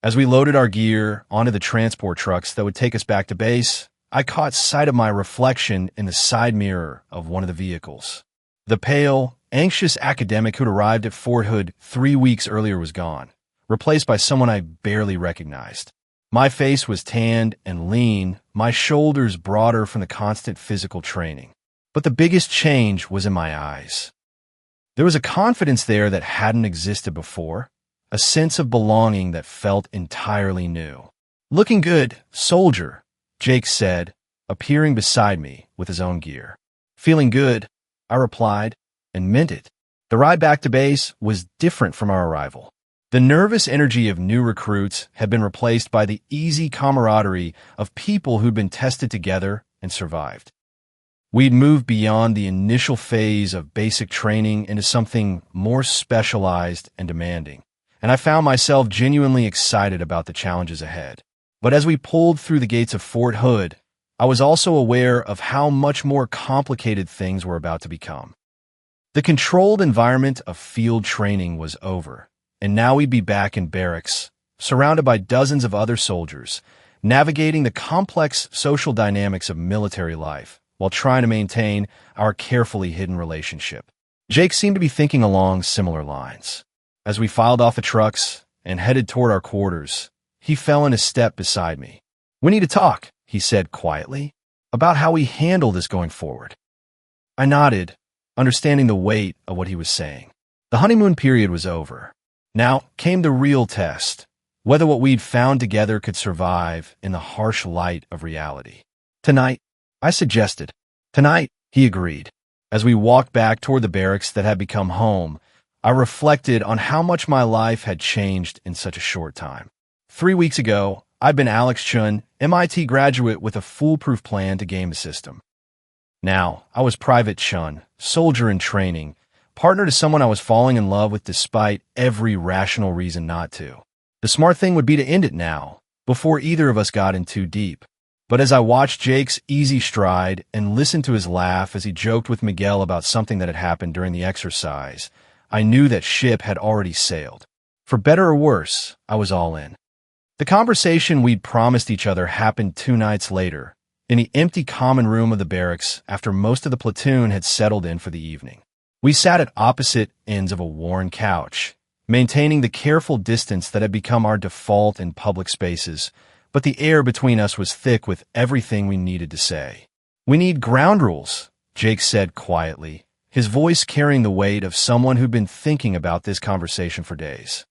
As we loaded our gear onto the transport trucks that would take us back to base, I caught sight of my reflection in the side mirror of one of the vehicles. The pale, anxious academic who'd arrived at Fort Hood 3 weeks earlier was gone, replaced by someone I barely recognized. My face was tanned and lean, my shoulders broader from the constant physical training. But the biggest change was in my eyes. There was a confidence there that hadn't existed before, a sense of belonging that felt entirely new. "Looking good, soldier," Jake said, appearing beside me with his own gear. "Feeling good," I replied, and meant it. The ride back to base was different from our arrival. The nervous energy of new recruits had been replaced by the easy camaraderie of people who'd been tested together and survived. We'd moved beyond the initial phase of basic training into something more specialized and demanding, and I found myself genuinely excited about the challenges ahead. But as we pulled through the gates of Fort Hood, I was also aware of how much more complicated things were about to become. The controlled environment of field training was over, and now we'd be back in barracks, surrounded by dozens of other soldiers, navigating the complex social dynamics of military life while trying to maintain our carefully hidden relationship. Jake seemed to be thinking along similar lines. As we filed off the trucks and headed toward our quarters, he fell in a step beside me. "We need to talk," he said quietly, "about how we handle this going forward." I nodded, understanding the weight of what he was saying. The honeymoon period was over. Now came the real test, whether what we'd found together could survive in the harsh light of reality. "Tonight," I suggested. "Tonight," he agreed. As we walked back toward the barracks that had become home, I reflected on how much my life had changed in such a short time. 3 weeks ago, I'd been Alex Chun, MIT graduate with a foolproof plan to game the system. Now, I was Private Chun, soldier in training, partner to someone I was falling in love with despite every rational reason not to. The smart thing would be to end it now, before either of us got in too deep. But as I watched Jake's easy stride and listened to his laugh as he joked with Miguel about something that had happened during the exercise, I knew that ship had already sailed. For better or worse, I was all in. The conversation we'd promised each other happened 2 nights later, in the empty common room of the barracks after most of the platoon had settled in for the evening. We sat at opposite ends of a worn couch, maintaining the careful distance that had become our default in public spaces, but the air between us was thick with everything we needed to say. "We need ground rules," Jake said quietly, his voice carrying the weight of someone who'd been thinking about this conversation for days.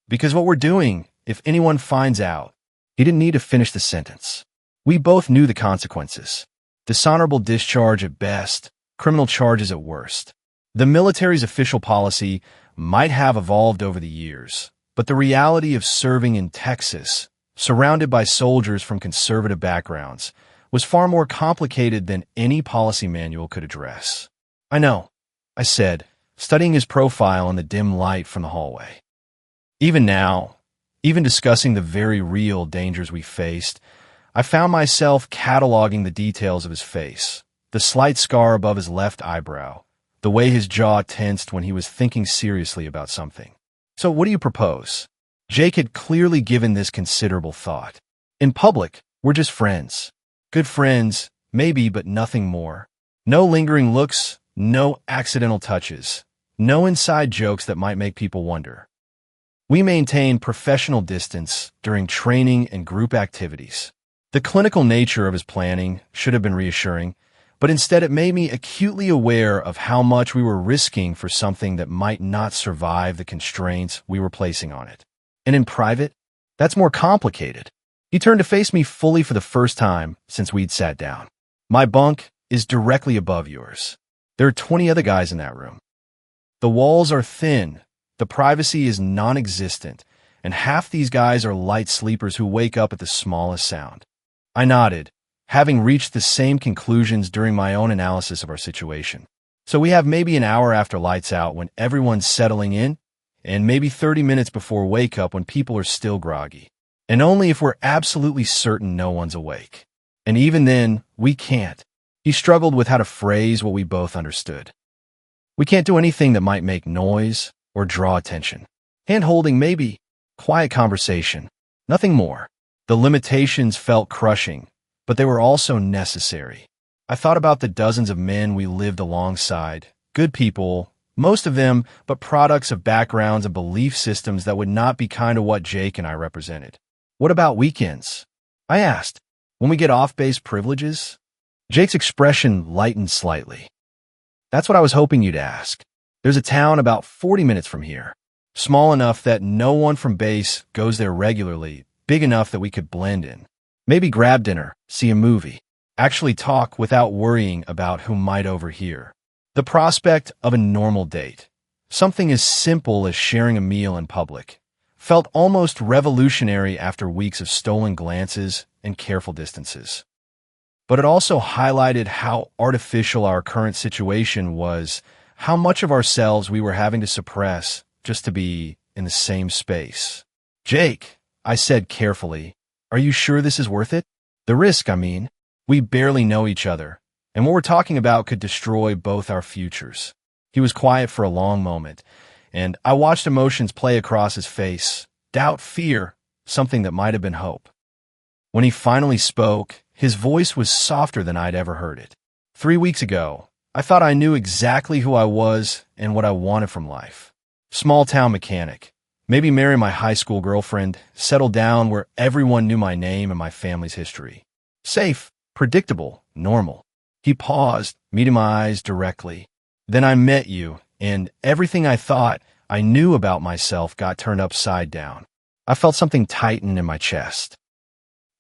"Because what we're doing, if anyone finds out," he didn't need to finish the sentence. We both knew the consequences. Dishonorable discharge at best, criminal charges at worst. The military's official policy might have evolved over the years, but the reality of serving in Texas, surrounded by soldiers from conservative backgrounds, was far more complicated than any policy manual could address. "I know," I said, studying his profile in the dim light from the hallway. Even now, even discussing the very real dangers we faced, I found myself cataloging the details of his face, the slight scar above his left eyebrow, the way his jaw tensed when he was thinking seriously about something. "So what do you propose?" Jake had clearly given this considerable thought. "In public, we're just friends. Good friends, maybe, but nothing more. No lingering looks, no accidental touches, no inside jokes that might make people wonder. We maintain professional distance during training and group activities." The clinical nature of his planning should have been reassuring, but instead it made me acutely aware of how much we were risking for something that might not survive the constraints we were placing on it. "And in private, that's more complicated." He turned to face me fully for the first time since we'd sat down. "My bunk is directly above yours. There are 20 other guys in that room. The walls are thin, the privacy is non-existent, and half these guys are light sleepers who wake up at the smallest sound." I nodded, having reached the same conclusions during my own analysis of our situation. "So we have maybe an hour after lights out when everyone's settling in. and maybe 30 minutes before wake-up when people are still groggy. And only if we're absolutely certain no one's awake. And even then, we can't. He struggled with how to phrase what we both understood. We can't do anything that might make noise or draw attention. Hand-holding, maybe. Quiet conversation. Nothing more. The limitations felt crushing, but they were also necessary. I thought about the dozens of men we lived alongside. Good people, most of them, but products of backgrounds and belief systems that would not be kind of what Jake and I represented. What about weekends? I asked. When we get off-base privileges? Jake's expression lightened slightly. That's what I was hoping you'd ask. There's a town about 40 minutes from here. Small enough that no one from base goes there regularly, big enough that we could blend in. Maybe grab dinner, see a movie, actually talk without worrying about who might overhear. The prospect of a normal date, something as simple as sharing a meal in public, felt almost revolutionary after weeks of stolen glances and careful distances. But it also highlighted how artificial our current situation was, how much of ourselves we were having to suppress just to be in the same space. Jake, I said carefully, are you sure this is worth it? The risk, I mean. We barely know each other, and what we're talking about could destroy both our futures. He was quiet for a long moment, and I watched emotions play across his face. Doubt, fear, something that might have been hope. When he finally spoke, his voice was softer than I'd ever heard it. 3 weeks ago, I thought I knew exactly who I was and what I wanted from life. Small-town mechanic. Maybe marry my high school girlfriend, settle down where everyone knew my name and my family's history. Safe, predictable, normal. He paused, meeting my eyes directly. Then I met you, and everything I thought I knew about myself got turned upside down. I felt something tighten in my chest.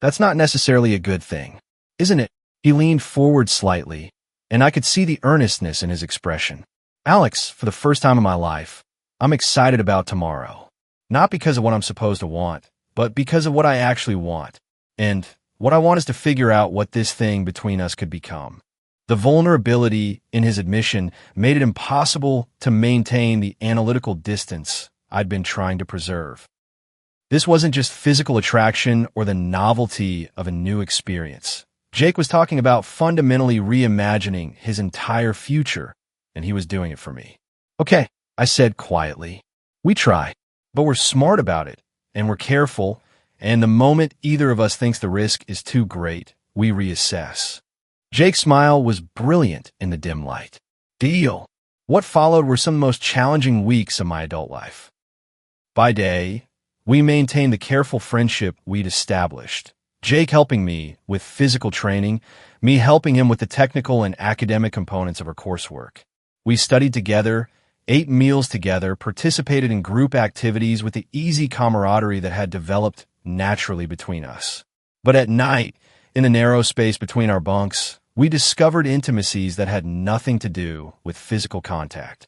That's not necessarily a good thing, isn't it? He leaned forward slightly, and I could see the earnestness in his expression. Alex, for the first time in my life, I'm excited about tomorrow. Not because of what I'm supposed to want, but because of what I actually want. And what I want is to figure out what this thing between us could become. The vulnerability in his admission made it impossible to maintain the analytical distance I'd been trying to preserve. This wasn't just physical attraction or the novelty of a new experience. Jake was talking about fundamentally reimagining his entire future, and he was doing it for me. Okay, I said quietly. We try, but we're smart about it, and we're careful, and the moment either of us thinks the risk is too great, we reassess. Jake's smile was brilliant in the dim light. Deal. What followed were some of the most challenging weeks of my adult life. By day, we maintained the careful friendship we'd established. Jake helping me with physical training, me helping him with the technical and academic components of our coursework. We studied together, ate meals together, participated in group activities with the easy camaraderie that had developed naturally between us. But at night, in the narrow space between our bunks, we discovered intimacies that had nothing to do with physical contact.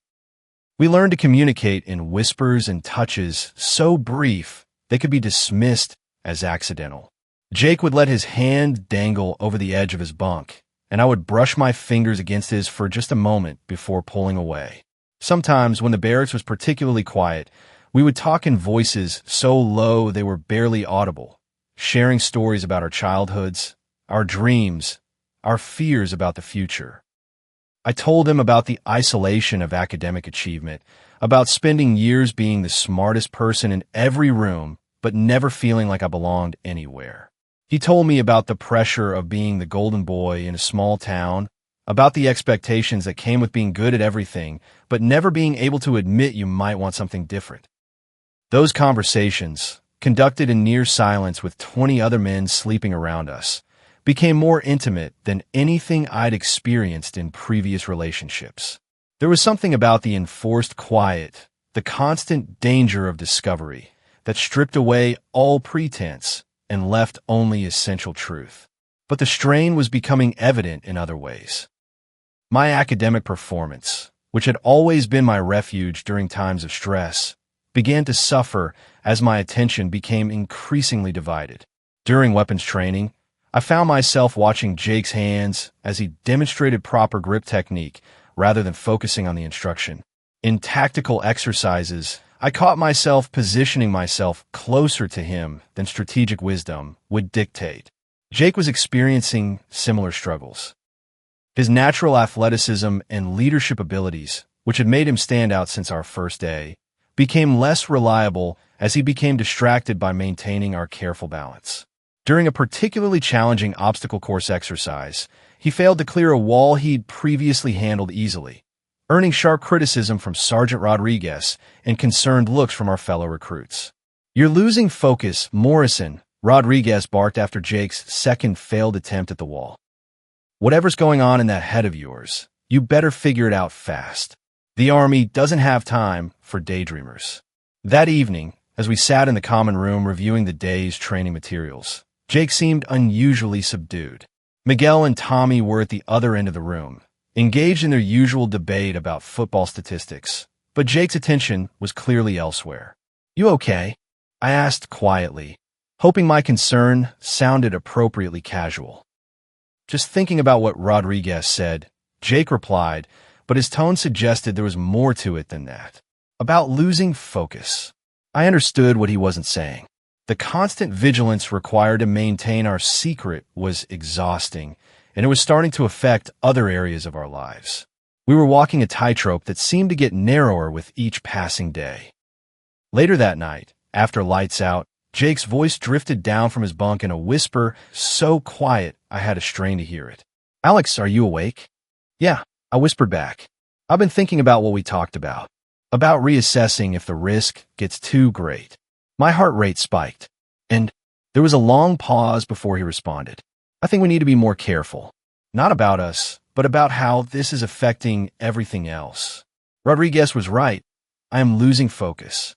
We learned to communicate in whispers and touches so brief they could be dismissed as accidental. Jake would let his hand dangle over the edge of his bunk, and I would brush my fingers against his for just a moment before pulling away. Sometimes, when the barracks was particularly quiet, we would talk in voices so low they were barely audible, sharing stories about our childhoods, our dreams, our fears about the future. I told him about the isolation of academic achievement, about spending years being the smartest person in every room, but never feeling like I belonged anywhere. He told me about the pressure of being the golden boy in a small town, about the expectations that came with being good at everything, but never being able to admit you might want something different. Those conversations, conducted in near silence with 20 other men sleeping around us, became more intimate than anything I'd experienced in previous relationships. There was something about the enforced quiet, the constant danger of discovery, that stripped away all pretense and left only essential truth. But the strain was becoming evident in other ways. My academic performance, which had always been my refuge during times of stress, began to suffer as my attention became increasingly divided. During weapons training, I found myself watching Jake's hands as he demonstrated proper grip technique rather than focusing on the instruction. In tactical exercises, I caught myself positioning myself closer to him than strategic wisdom would dictate. Jake was experiencing similar struggles. His natural athleticism and leadership abilities, which had made him stand out since our first day, became less reliable as he became distracted by maintaining our careful balance. During a particularly challenging obstacle course exercise, he failed to clear a wall he'd previously handled easily, earning sharp criticism from Sergeant Rodriguez and concerned looks from our fellow recruits. "You're losing focus, Morrison," Rodriguez barked after Jake's second failed attempt at the wall. "Whatever's going on in that head of yours, you better figure it out fast. The Army doesn't have time for daydreamers." That evening, as we sat in the common room reviewing the day's training materials, Jake seemed unusually subdued. Miguel and Tommy were at the other end of the room, engaged in their usual debate about football statistics, but Jake's attention was clearly elsewhere. "You okay?" I asked quietly, hoping my concern sounded appropriately casual. "Just thinking about what Rodriguez said," Jake replied, but his tone suggested there was more to it than that. About losing focus. I understood what he wasn't saying. The constant vigilance required to maintain our secret was exhausting, and it was starting to affect other areas of our lives. We were walking a tightrope that seemed to get narrower with each passing day. Later that night, after lights out, Jake's voice drifted down from his bunk in a whisper so quiet I had to strain to hear it. "Alex, are you awake?" "Yeah," I whispered back. "I've been thinking about what we talked about reassessing if the risk gets too great." My heart rate spiked, and there was a long pause before he responded. "I think we need to be more careful. Not about us, but about how this is affecting everything else." Rodriguez was right. I am losing focus.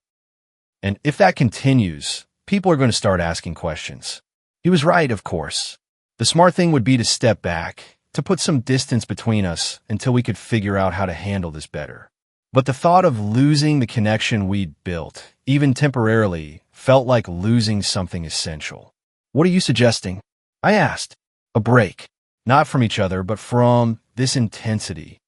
And if that continues, people are going to start asking questions. He was right, of course. The smart thing would be to step back, to put some distance between us until we could figure out how to handle this better. But the thought of losing the connection we'd built, even temporarily, felt like losing something essential. "What are you suggesting?" I asked. "A break. Not from each other, but from this intensity.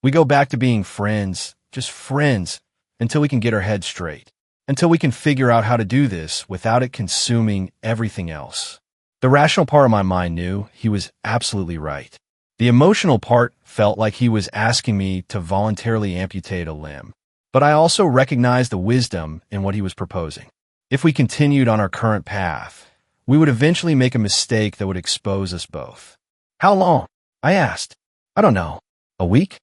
We go back to being friends, just friends, until we can get our heads straight. Until we can figure out how to do this without it consuming everything else." The rational part of my mind knew he was absolutely right. The emotional part felt like he was asking me to voluntarily amputate a limb. But I also recognized the wisdom in what he was proposing. If we continued on our current path, we would eventually make a mistake that would expose us both. "How long?" I asked. "I don't know. A week?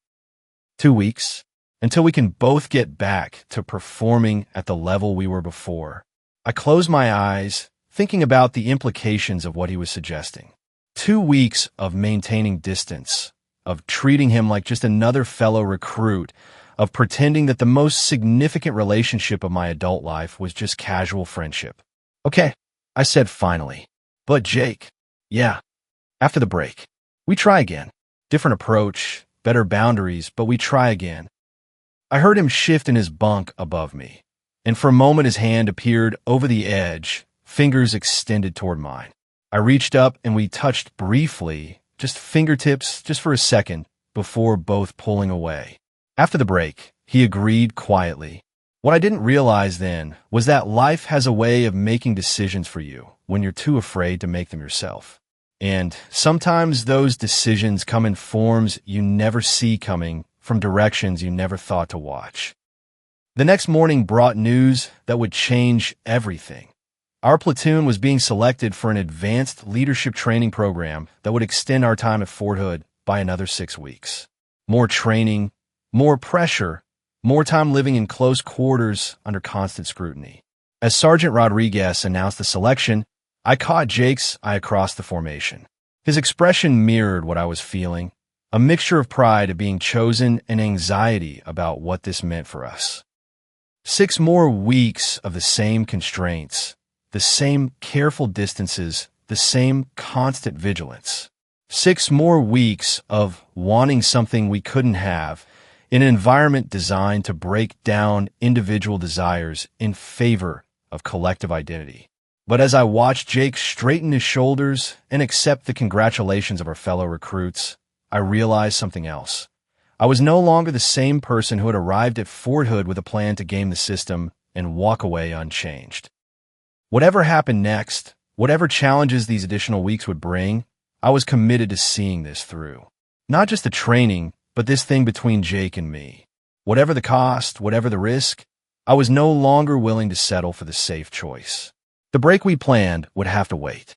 2 weeks? Until we can both get back to performing at the level we were before." I closed my eyes, thinking about the implications of what he was suggesting. 2 weeks of maintaining distance, of treating him like just another fellow recruit, of pretending that the most significant relationship of my adult life was just casual friendship. "Okay," I said finally. "But Jake." "Yeah." After the break. "We try again. Different approach, better boundaries, but we try again." I heard him shift in his bunk above me, and for a moment his hand appeared over the edge, fingers extended toward mine. I reached up and we touched briefly, just fingertips, just for a second, before both pulling away. After the break, he agreed quietly. What I didn't realize then was that life has a way of making decisions for you when you're too afraid to make them yourself. And sometimes those decisions come in forms you never see coming, from directions you never thought to watch. The next morning brought news that would change everything. Our platoon was being selected for an advanced leadership training program that would extend our time at Fort Hood by another 6 weeks. More training, more pressure, more time living in close quarters under constant scrutiny. As Sergeant Rodriguez announced the selection, I caught Jake's eye across the formation. His expression mirrored what I was feeling, a mixture of pride at being chosen and anxiety about what this meant for us. 6 more weeks of the same constraints, the same careful distances, the same constant vigilance. 6 more weeks of wanting something we couldn't have in an environment designed to break down individual desires in favor of collective identity. But as I watched Jake straighten his shoulders and accept the congratulations of our fellow recruits, I realized something else. I was no longer the same person who had arrived at Fort Hood with a plan to game the system and walk away unchanged. Whatever happened next, whatever challenges these additional weeks would bring, I was committed to seeing this through. Not just the training, but this thing between Jake and me. Whatever the cost, whatever the risk, I was no longer willing to settle for the safe choice. The break we planned would have to wait.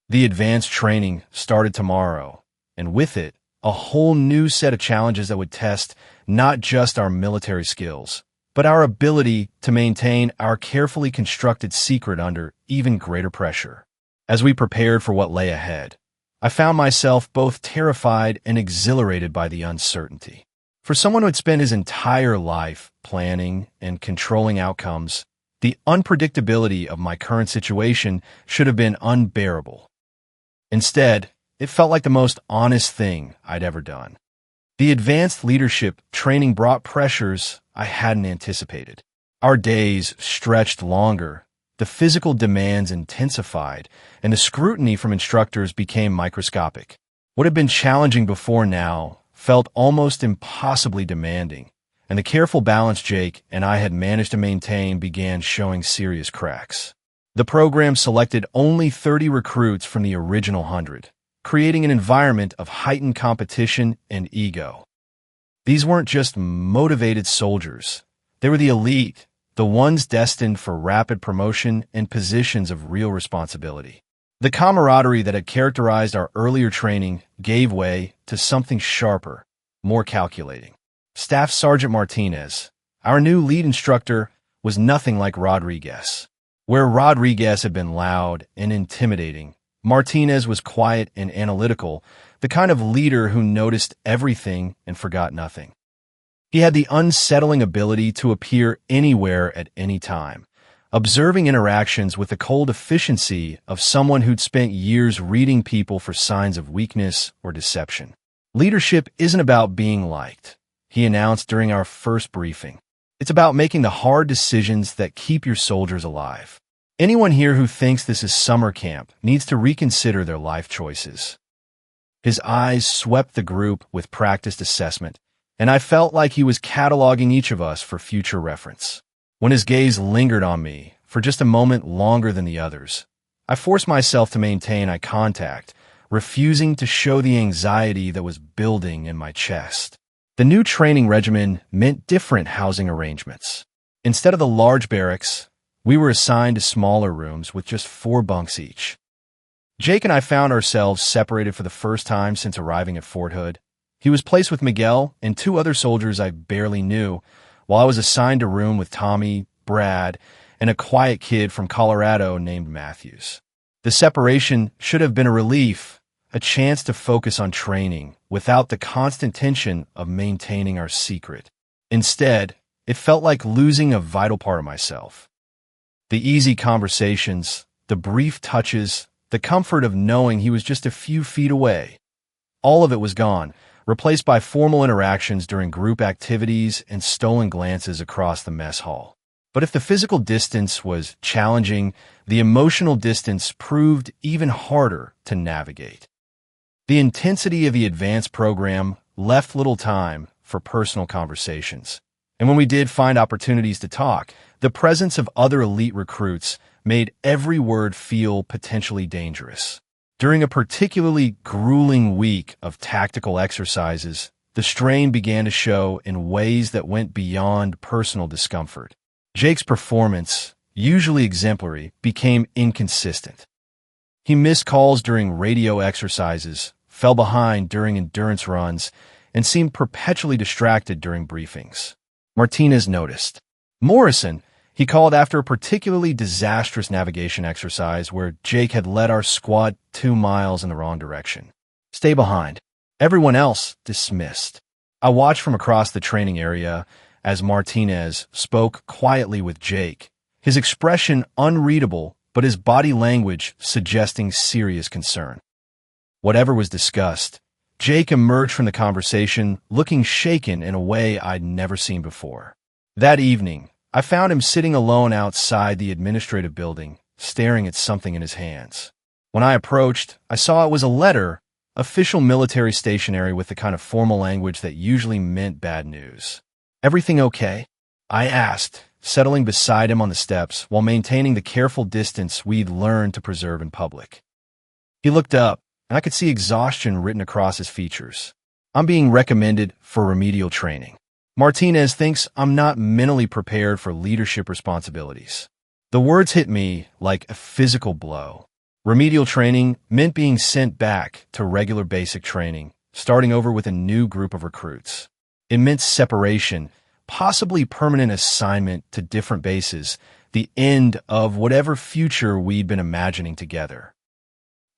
The advanced training started tomorrow, and with it, a whole new set of challenges that would test not just our military skills, but our ability to maintain our carefully constructed secret under even greater pressure. As we prepared for what lay ahead, I found myself both terrified and exhilarated by the uncertainty. For someone who had spent his entire life planning and controlling outcomes, the unpredictability of my current situation should have been unbearable. Instead, it felt like the most honest thing I'd ever done. The advanced leadership training brought pressures I hadn't anticipated. Our days stretched longer, the physical demands intensified, and the scrutiny from instructors became microscopic. What had been challenging before now felt almost impossibly demanding, and the careful balance Jake and I had managed to maintain began showing serious cracks. The program selected only 30 recruits from the original 100, creating an environment of heightened competition and ego. These weren't just motivated soldiers. They were the elite, the ones destined for rapid promotion and positions of real responsibility. The camaraderie that had characterized our earlier training gave way to something sharper, more calculating. Staff Sergeant Martinez, our new lead instructor, was nothing like Rodriguez. Where Rodriguez had been loud and intimidating, Martinez was quiet and analytical, the kind of leader who noticed everything and forgot nothing. He had the unsettling ability to appear anywhere at any time, observing interactions with the cold efficiency of someone who'd spent years reading people for signs of weakness or deception. Leadership isn't about being liked, he announced during our first briefing. It's about making the hard decisions that keep your soldiers alive. Anyone here who thinks this is summer camp needs to reconsider their life choices. His eyes swept the group with practiced assessment, and I felt like he was cataloging each of us for future reference. When his gaze lingered on me for just a moment longer than the others, I forced myself to maintain eye contact, refusing to show the anxiety that was building in my chest. The new training regimen meant different housing arrangements. Instead of the large barracks, we were assigned to smaller rooms with just 4 bunks each. Jake and I found ourselves separated for the first time since arriving at Fort Hood. He was placed with Miguel and 2 other soldiers I barely knew, while I was assigned a room with Tommy, Brad, and a quiet kid from Colorado named Matthews. The separation should have been a relief, a chance to focus on training without the constant tension of maintaining our secret. Instead, it felt like losing a vital part of myself. The easy conversations, the brief touches, the comfort of knowing he was just a few feet away. All of it was gone, replaced by formal interactions during group activities and stolen glances across the mess hall. But if the physical distance was challenging, the emotional distance proved even harder to navigate. The intensity of the advanced program left little time for personal conversations. And when we did find opportunities to talk, the presence of other elite recruits made every word feel potentially dangerous. During a particularly grueling week of tactical exercises, the strain began to show in ways that went beyond personal discomfort. Jake's performance, usually exemplary, became inconsistent. He missed calls during radio exercises, fell behind during endurance runs, and seemed perpetually distracted during briefings. Martinez noticed. Morrison, he called after a particularly disastrous navigation exercise where Jake had led our squad 2 miles in the wrong direction. Stay behind. Everyone else dismissed. I watched from across the training area as Martinez spoke quietly with Jake, his expression unreadable, but his body language suggesting serious concern. Whatever was discussed, Jake emerged from the conversation looking shaken in a way I'd never seen before. That evening, I found him sitting alone outside the administrative building, staring at something in his hands. When I approached, I saw it was a letter official military stationery with the kind of formal language that usually meant bad news. "Everything okay?" I asked, settling beside him on the steps while maintaining the careful distance we'd learned to preserve in public. He looked up, and I could see exhaustion written across his features. "I'm being recommended for remedial training. Martinez thinks I'm not mentally prepared for leadership responsibilities." The words hit me like a physical blow. Remedial training meant being sent back to regular basic training, starting over with a new group of recruits. It meant separation, possibly permanent assignment to different bases, the end of whatever future we'd been imagining together.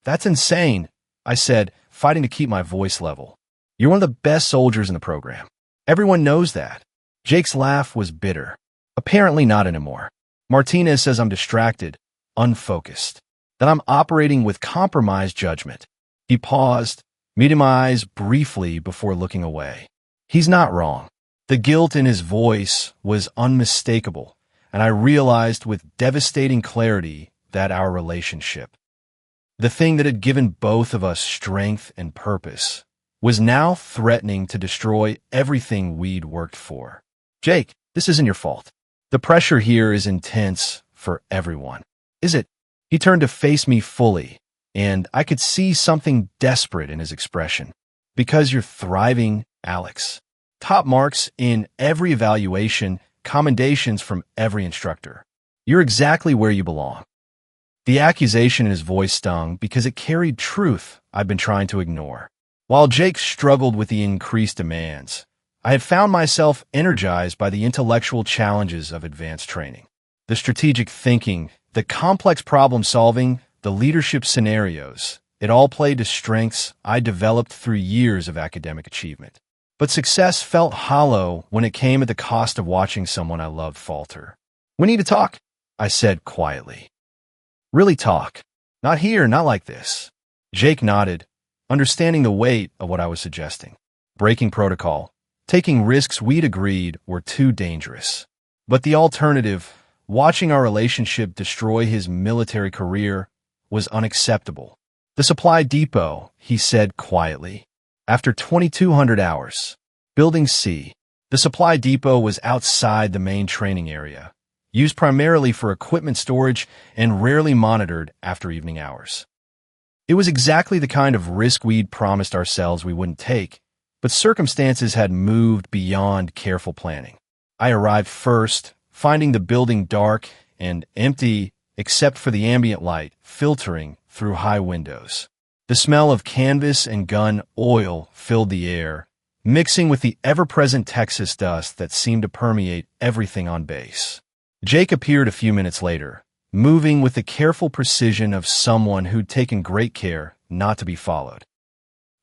"That's insane," I said, fighting to keep my voice level. "You're one of the best soldiers in the program. Everyone knows that." Jake's laugh was bitter. "Apparently not anymore. Martinez says I'm distracted, unfocused, that I'm operating with compromised judgment." He paused, meeting my eyes briefly before looking away. He's not wrong. The guilt in his voice was unmistakable, and I realized with devastating clarity that our relationship, the thing that had given both of us strength and purpose, was now threatening to destroy everything we'd worked for. "Jake, this isn't your fault. The pressure here is intense for everyone." "Is it?" He turned to face me fully, and I could see something desperate in his expression. "Because you're thriving, Alex. Top marks in every evaluation, commendations from every instructor. You're exactly where you belong." The accusation in his voice stung because it carried truth I'd been trying to ignore. While Jake struggled with the increased demands, I had found myself energized by the intellectual challenges of advanced training. The strategic thinking, the complex problem-solving, the leadership scenarios, it all played to strengths I developed through years of academic achievement. But success felt hollow when it came at the cost of watching someone I loved falter. "We need to talk," I said quietly. "Really talk. Not here, not like this." Jake nodded, understanding the weight of what I was suggesting. Breaking protocol, taking risks we'd agreed were too dangerous. But the alternative, watching our relationship destroy his military career, was unacceptable. "The supply depot," he said quietly. After 2,200 hours, Building C. The supply depot was outside the main training area, used primarily for equipment storage and rarely monitored after evening hours. It was exactly the kind of risk we'd promised ourselves we wouldn't take, but circumstances had moved beyond careful planning. I arrived first, finding the building dark and empty except for the ambient light filtering through high windows. The smell of canvas and gun oil filled the air, mixing with the ever-present Texas dust that seemed to permeate everything on base. Jake appeared a few minutes later, moving with the careful precision of someone who'd taken great care not to be followed.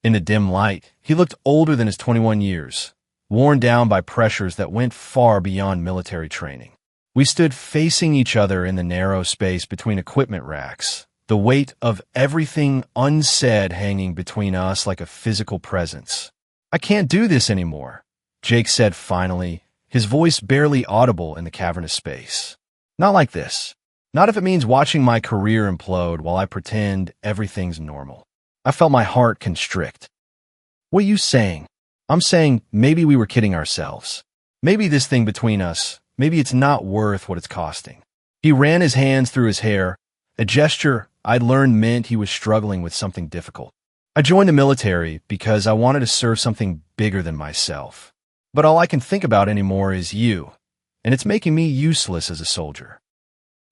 In the dim light, he looked older than his 21 years, worn down by pressures that went far beyond military training. We stood facing each other in the narrow space between equipment racks, the weight of everything unsaid hanging between us like a physical presence. "I can't do this anymore," Jake said finally, his voice barely audible in the cavernous space. "Not like this. Not if it means watching my career implode while I pretend everything's normal." I felt my heart constrict. "What are you saying?" "I'm saying maybe we were kidding ourselves. Maybe this thing between us, maybe it's not worth what it's costing." He ran his hands through his hair, a gesture I'd learned meant he was struggling with something difficult. "I joined the military because I wanted to serve something bigger than myself. But all I can think about anymore is you, and it's making me useless as a soldier."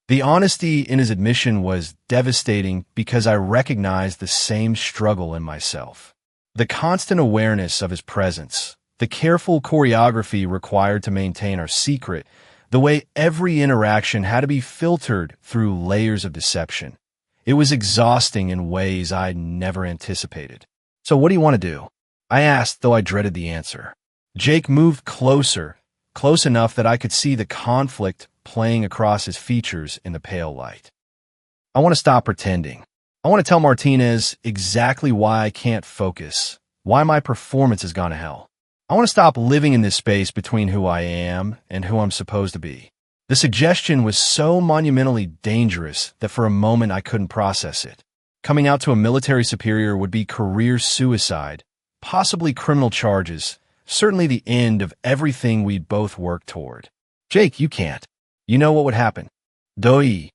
The honesty in his admission was devastating because I recognized the same struggle in myself. The constant awareness of his presence, the careful choreography required to maintain our secret, the way every interaction had to be filtered through layers of deception. It was exhausting in ways I'd never anticipated. "So what do you want to do?" I asked, though I dreaded the answer. Jake moved closer, close enough that I could see the conflict playing across his features in the pale light. "I want to stop pretending. I want to tell Martinez exactly why I can't focus, why my performance has gone to hell. I want to stop living in this space between who I am and who I'm supposed to be." The suggestion was so monumentally dangerous that for a moment I couldn't process it. Coming out to a military superior would be career suicide, possibly criminal charges, certainly the end of everything we'd both worked toward. Jake, you can't. You know what would happen. Doi.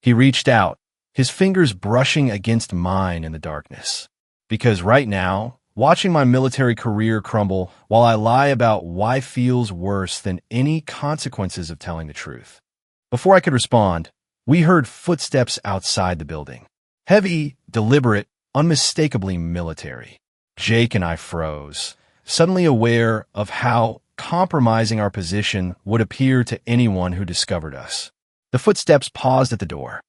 He reached out, his fingers brushing against mine in the darkness. Because right now, watching my military career crumble while I lie about why feels worse than any consequences of telling the truth. Before I could respond, we heard footsteps outside the building. Heavy, deliberate, unmistakably military. Jake and I froze, suddenly aware of how compromising our position would appear to anyone who discovered us. The footsteps paused at the door.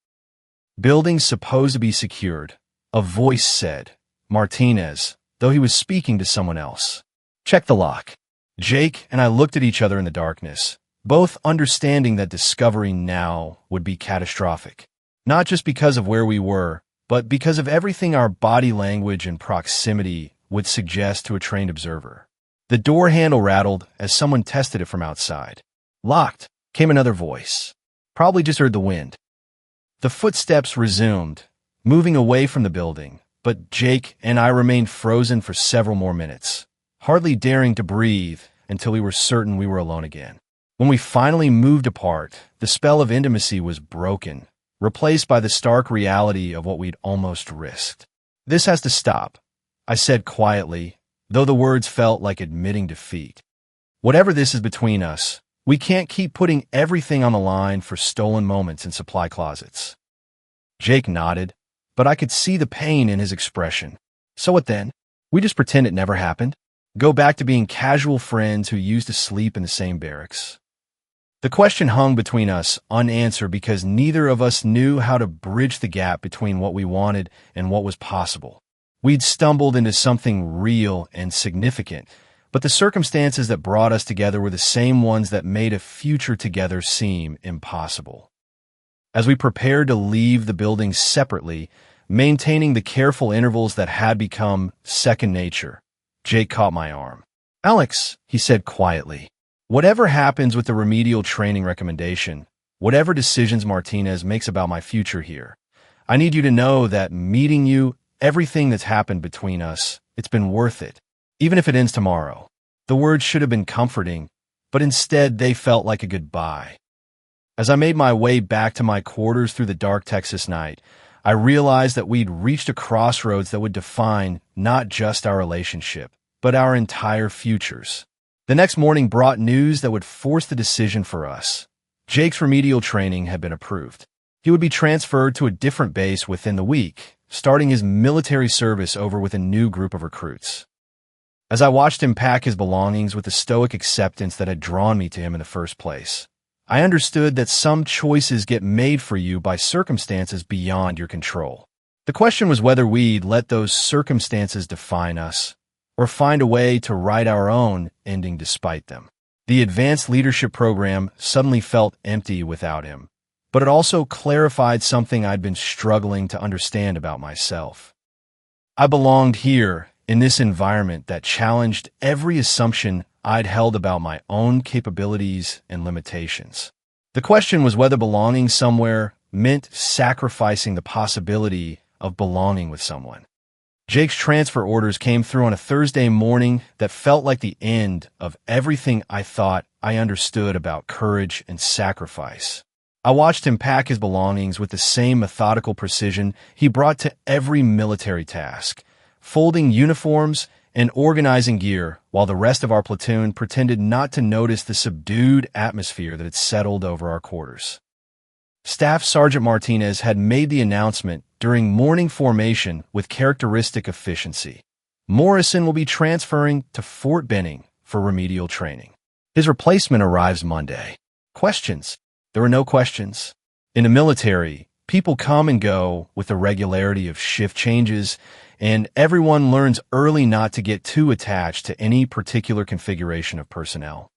Building supposed to be secured, a voice said, Martinez, though he was speaking to someone else. Check the lock. Jake and I looked at each other in the darkness, both understanding that discovery now would be catastrophic. Not just because of where we were, but because of everything our body language and proximity would suggest to a trained observer. The door handle rattled as someone tested it from outside. Locked, came another voice. Probably just heard the wind. The footsteps resumed, moving away from the building, but Jake and I remained frozen for several more minutes, hardly daring to breathe until we were certain we were alone again. When we finally moved apart, the spell of intimacy was broken, replaced by the stark reality of what we'd almost risked. This has to stop, I said quietly, though the words felt like admitting defeat. Whatever this is between us, we can't keep putting everything on the line for stolen moments in supply closets. Jake nodded, but I could see the pain in his expression. So what then? We just pretend it never happened? Go back to being casual friends who used to sleep in the same barracks? The question hung between us, unanswered because neither of us knew how to bridge the gap between what we wanted and what was possible. We'd stumbled into something real and significant, but the circumstances that brought us together were the same ones that made a future together seem impossible. As we prepared to leave the building separately, maintaining the careful intervals that had become second nature, Jake caught my arm. Alex, he said quietly, whatever happens with the remedial training recommendation, whatever decisions Martinez makes about my future here, I need you to know that meeting you, everything that's happened between us, it's been worth it, even if it ends tomorrow. The words should have been comforting, but instead they felt like a goodbye. As I made my way back to my quarters through the dark Texas night, I realized that we'd reached a crossroads that would define not just our relationship, but our entire futures. The next morning brought news that would force the decision for us. Jake's remedial training had been approved. He would be transferred to a different base within the week, starting his military service over with a new group of recruits. As I watched him pack his belongings with the stoic acceptance that had drawn me to him in the first place, I understood that some choices get made for you by circumstances beyond your control. The question was whether we'd let those circumstances define us, or find a way to write our own ending despite them. The advanced leadership program suddenly felt empty without him, but it also clarified something I'd been struggling to understand about myself. I belonged here, in this environment that challenged every assumption I'd held about my own capabilities and limitations. The question was whether belonging somewhere meant sacrificing the possibility of belonging with someone. Jake's transfer orders came through on a Thursday morning that felt like the end of everything I thought I understood about courage and sacrifice. I watched him pack his belongings with the same methodical precision he brought to every military task, folding uniforms and organizing gear, while the rest of our platoon pretended not to notice the subdued atmosphere that had settled over our quarters. Staff Sergeant Martinez had made the announcement during morning formation with characteristic efficiency. Morrison will be transferring to Fort Benning for remedial training. His replacement arrives Monday. Questions? There were no questions. In the military, people come and go with the regularity of shift changes, and everyone learns early not to get too attached to any particular configuration of personnel.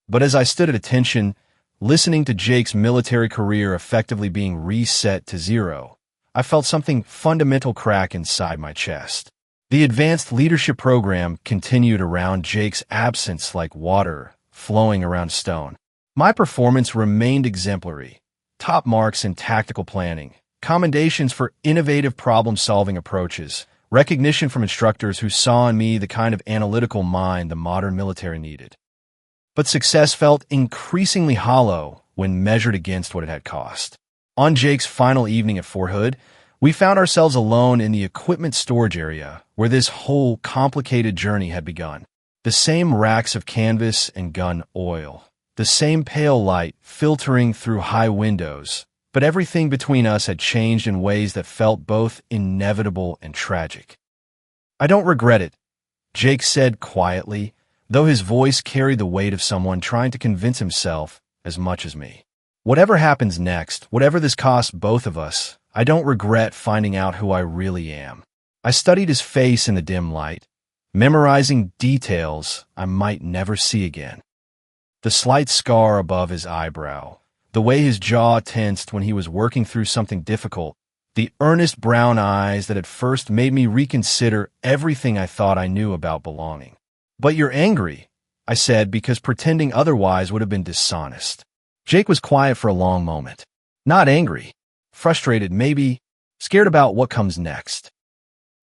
But as I stood at attention, listening to Jake's military career effectively being reset to zero, I felt something fundamental crack inside my chest. The advanced leadership program continued around Jake's absence like water flowing around stone. My performance remained exemplary, top marks in tactical planning, commendations for innovative problem-solving approaches, recognition from instructors who saw in me the kind of analytical mind the modern military needed. But success felt increasingly hollow when measured against what it had cost. On Jake's final evening at Fort Hood, we found ourselves alone in the equipment storage area where this whole complicated journey had begun. The same racks of canvas and gun oil, the same pale light filtering through high windows, but everything between us had changed in ways that felt both inevitable and tragic. "I don't regret it," Jake said quietly, though his voice carried the weight of someone trying to convince himself as much as me. "Whatever happens next, whatever this costs both of us, I don't regret finding out who I really am." I studied his face in the dim light, memorizing details I might never see again. The slight scar above his eyebrow, the way his jaw tensed when he was working through something difficult, the earnest brown eyes that at first made me reconsider everything I thought I knew about belonging. "But you're angry," I said, because pretending otherwise would have been dishonest. Jake was quiet for a long moment. "Not angry. Frustrated, maybe. Scared about what comes next."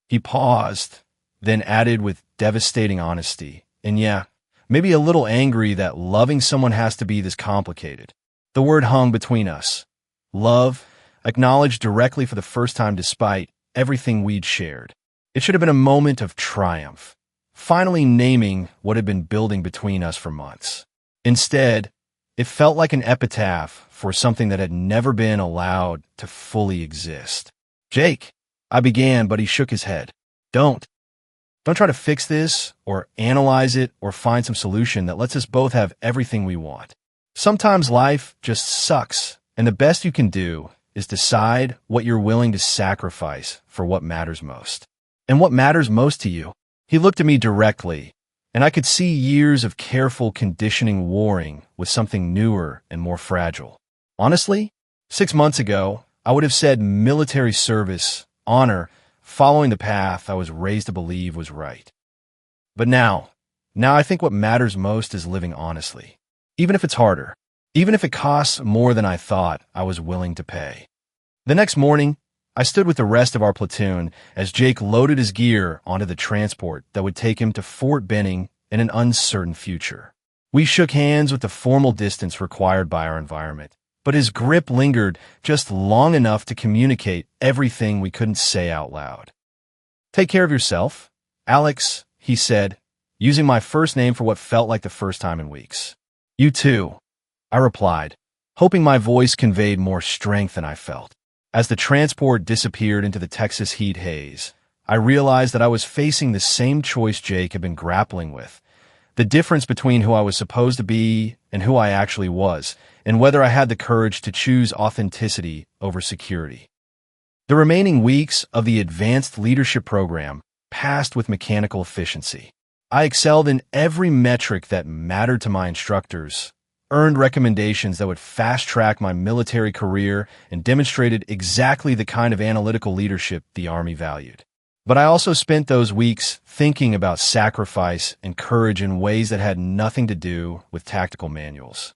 He paused, then added with devastating honesty, "And yeah, maybe a little angry that loving someone has to be this complicated." The word hung between us. Love, acknowledged directly for the first time despite everything we'd shared. It should have been a moment of triumph, finally naming what had been building between us for months. Instead, it felt like an epitaph for something that had never been allowed to fully exist. "Jake," I began, but he shook his head. Don't try to fix this, or analyze it, or find some solution that lets us both have everything we want. Sometimes life just sucks, and the best you can do is decide what you're willing to sacrifice for what matters most." "And what matters most to you?" He looked at me directly, and I could see years of careful conditioning warring with something newer and more fragile. Honestly, 6 months ago, I would have said military service, honor, following the path I was raised to believe was right. But now I think what matters most is living honestly, even if it's harder, even if it costs more than I thought I was willing to pay. The next morning, I stood with the rest of our platoon as Jake loaded his gear onto the transport that would take him to Fort Benning in an uncertain future. We shook hands with the formal distance required by our environment, but his grip lingered just long enough to communicate everything we couldn't say out loud. "Take care of yourself, Alex," he said, using my first name for what felt like the first time in weeks. "You too," I replied, hoping my voice conveyed more strength than I felt. As the transport disappeared into the Texas heat haze, I realized that I was facing the same choice Jake had been grappling with, the difference between who I was supposed to be and who I actually was, and whether I had the courage to choose authenticity over security. The remaining weeks of the advanced leadership program passed with mechanical efficiency. I excelled in every metric that mattered to my instructors, earned recommendations that would fast-track my military career, and demonstrated exactly the kind of analytical leadership the Army valued. But I also spent those weeks thinking about sacrifice and courage in ways that had nothing to do with tactical manuals.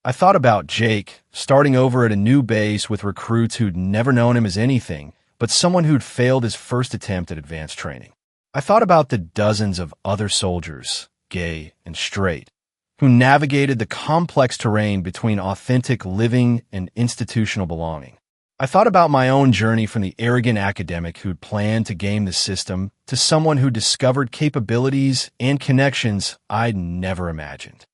I thought about Jake starting over at a new base with recruits who'd never known him as anything but someone who'd failed his first attempt at advanced training. I thought about the dozens of other soldiers, gay and straight, who navigated the complex terrain between authentic living and institutional belonging. I thought about my own journey from the arrogant academic who'd planned to game the system to someone who discovered capabilities and connections I'd never imagined.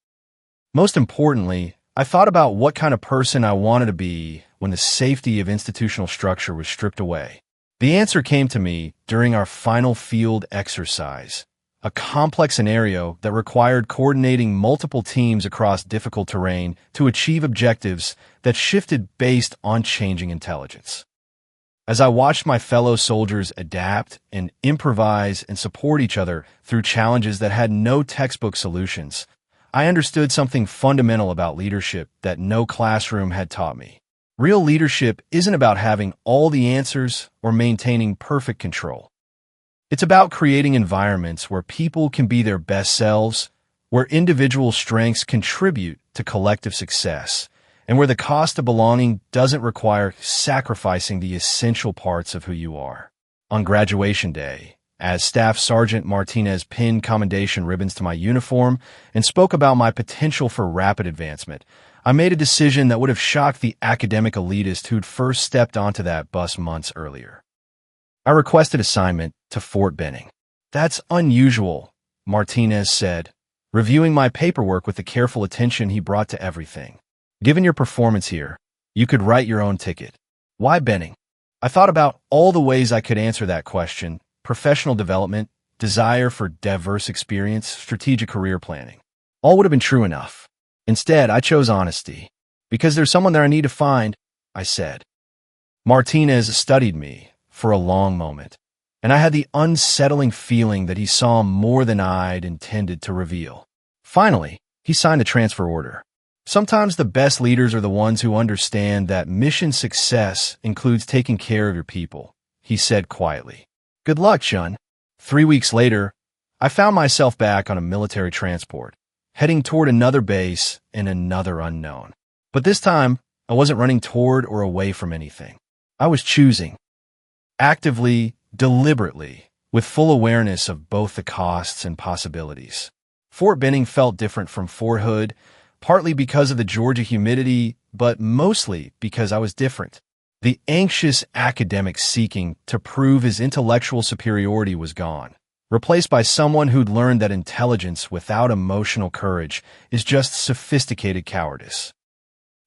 Most importantly, I thought about what kind of person I wanted to be when the safety of institutional structure was stripped away. The answer came to me during our final field exercise, a complex scenario that required coordinating multiple teams across difficult terrain to achieve objectives that shifted based on changing intelligence. As I watched my fellow soldiers adapt and improvise and support each other through challenges that had no textbook solutions, I understood something fundamental about leadership that no classroom had taught me. Real leadership isn't about having all the answers or maintaining perfect control. It's about creating environments where people can be their best selves, where individual strengths contribute to collective success, and where the cost of belonging doesn't require sacrificing the essential parts of who you are. On graduation day, as Staff Sergeant Martinez pinned commendation ribbons to my uniform and spoke about my potential for rapid advancement, I made a decision that would have shocked the academic elitist who'd first stepped onto that bus months earlier. I requested assignment to Fort Benning. "That's unusual," Martinez said, reviewing my paperwork with the careful attention he brought to everything. "Given your performance here, you could write your own ticket." "Why Benning?" I thought about all the ways I could answer that question: professional development, desire for diverse experience, strategic career planning. All would have been true enough. Instead, I chose honesty. "Because there's someone there I need to find," I said. Martinez studied me for a long moment, and I had the unsettling feeling that he saw more than I'd intended to reveal. Finally, he signed the transfer order. "Sometimes the best leaders are the ones who understand that mission success includes taking care of your people," he said quietly. "Good luck, Chun." 3 weeks later, I found myself back on a military transport, heading toward another base in another unknown. But this time, I wasn't running toward or away from anything. I was choosing. Actively, deliberately, with full awareness of both the costs and possibilities. Fort Benning felt different from Fort Hood, partly because of the Georgia humidity, but mostly because I was different. The anxious academic seeking to prove his intellectual superiority was gone, replaced by someone who'd learned that intelligence without emotional courage is just sophisticated cowardice.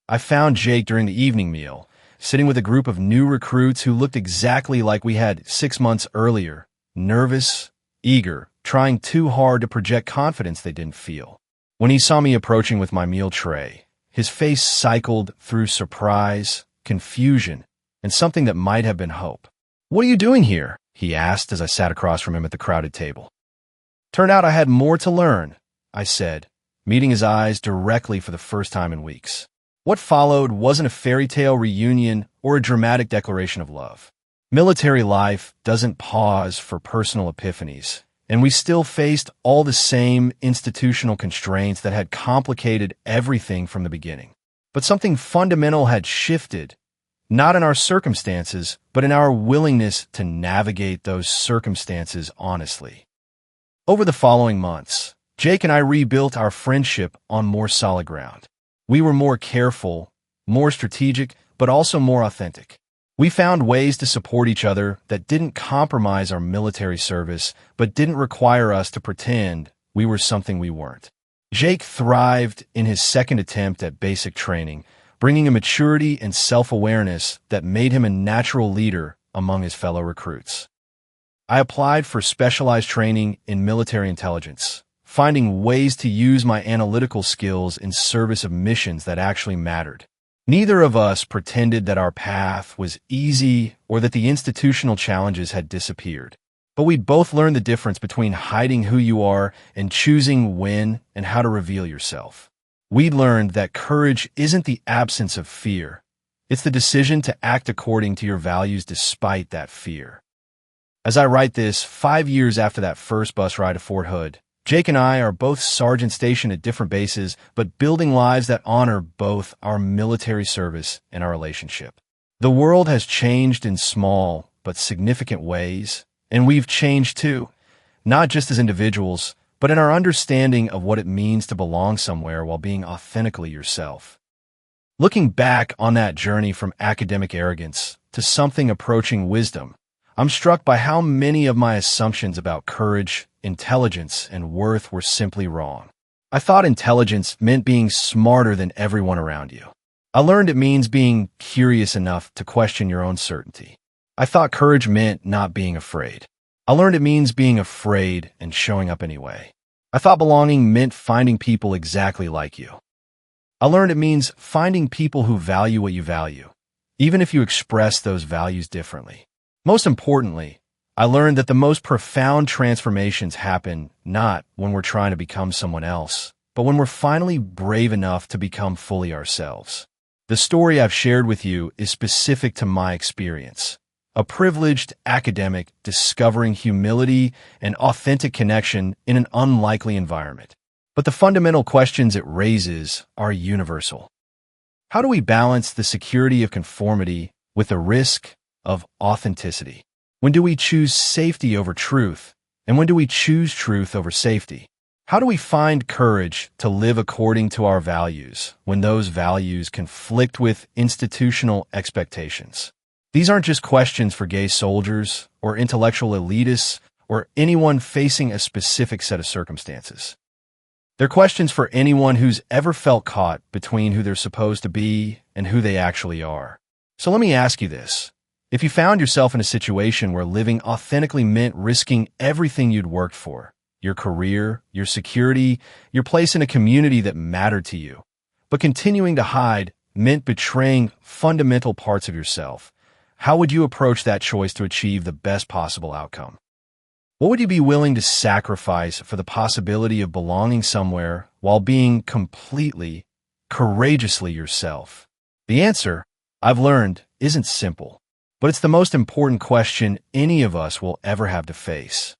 I found Jake during the evening meal, sitting with a group of new recruits who looked exactly like we had 6 months earlier, nervous, eager, trying too hard to project confidence they didn't feel. When he saw me approaching with my meal tray, his face cycled through surprise, confusion, and something that might have been hope. "What are you doing here?" he asked as I sat across from him at the crowded table. "Turned out I had more to learn," I said, meeting his eyes directly for the first time in weeks. What followed wasn't a fairy tale reunion or a dramatic declaration of love. Military life doesn't pause for personal epiphanies, and we still faced all the same institutional constraints that had complicated everything from the beginning. But something fundamental had shifted, not in our circumstances, but in our willingness to navigate those circumstances honestly. Over the following months, Jake and I rebuilt our friendship on more solid ground. We were more careful, more strategic, but also more authentic. We found ways to support each other that didn't compromise our military service, but didn't require us to pretend we were something we weren't. Jake thrived in his second attempt at basic training, bringing a maturity and self-awareness that made him a natural leader among his fellow recruits. I applied for specialized training in military intelligence, finding ways to use my analytical skills in service of missions that actually mattered. Neither of us pretended that our path was easy or that the institutional challenges had disappeared. But we both learned the difference between hiding who you are and choosing when and how to reveal yourself. We learned that courage isn't the absence of fear. It's the decision to act according to your values despite that fear. As I write this, 5 years after that first bus ride to Fort Hood, Jake and I are both sergeants stationed at different bases, but building lives that honor both our military service and our relationship. The world has changed in small but significant ways, and we've changed too, not just as individuals, but in our understanding of what it means to belong somewhere while being authentically yourself. Looking back on that journey from academic arrogance to something approaching wisdom, I'm struck by how many of my assumptions about courage, intelligence, and worth were simply wrong. I thought intelligence meant being smarter than everyone around you. I learned it means being curious enough to question your own certainty. I thought courage meant not being afraid. I learned it means being afraid and showing up anyway. I thought belonging meant finding people exactly like you. I learned it means finding people who value what you value, even if you express those values differently. Most importantly, I learned that the most profound transformations happen not when we're trying to become someone else, but when we're finally brave enough to become fully ourselves. The story I've shared with you is specific to my experience. A privileged academic discovering humility and authentic connection in an unlikely environment. But the fundamental questions it raises are universal. How do we balance the security of conformity with the risk of authenticity? When do we choose safety over truth? And when do we choose truth over safety? How do we find courage to live according to our values when those values conflict with institutional expectations? These aren't just questions for gay soldiers or intellectual elitists or anyone facing a specific set of circumstances. They're questions for anyone who's ever felt caught between who they're supposed to be and who they actually are. So let me ask you this. If you found yourself in a situation where living authentically meant risking everything you'd worked for, your career, your security, your place in a community that mattered to you, but continuing to hide meant betraying fundamental parts of yourself, how would you approach that choice to achieve the best possible outcome? What would you be willing to sacrifice for the possibility of belonging somewhere while being completely, courageously yourself? The answer, I've learned, isn't simple, but it's the most important question any of us will ever have to face.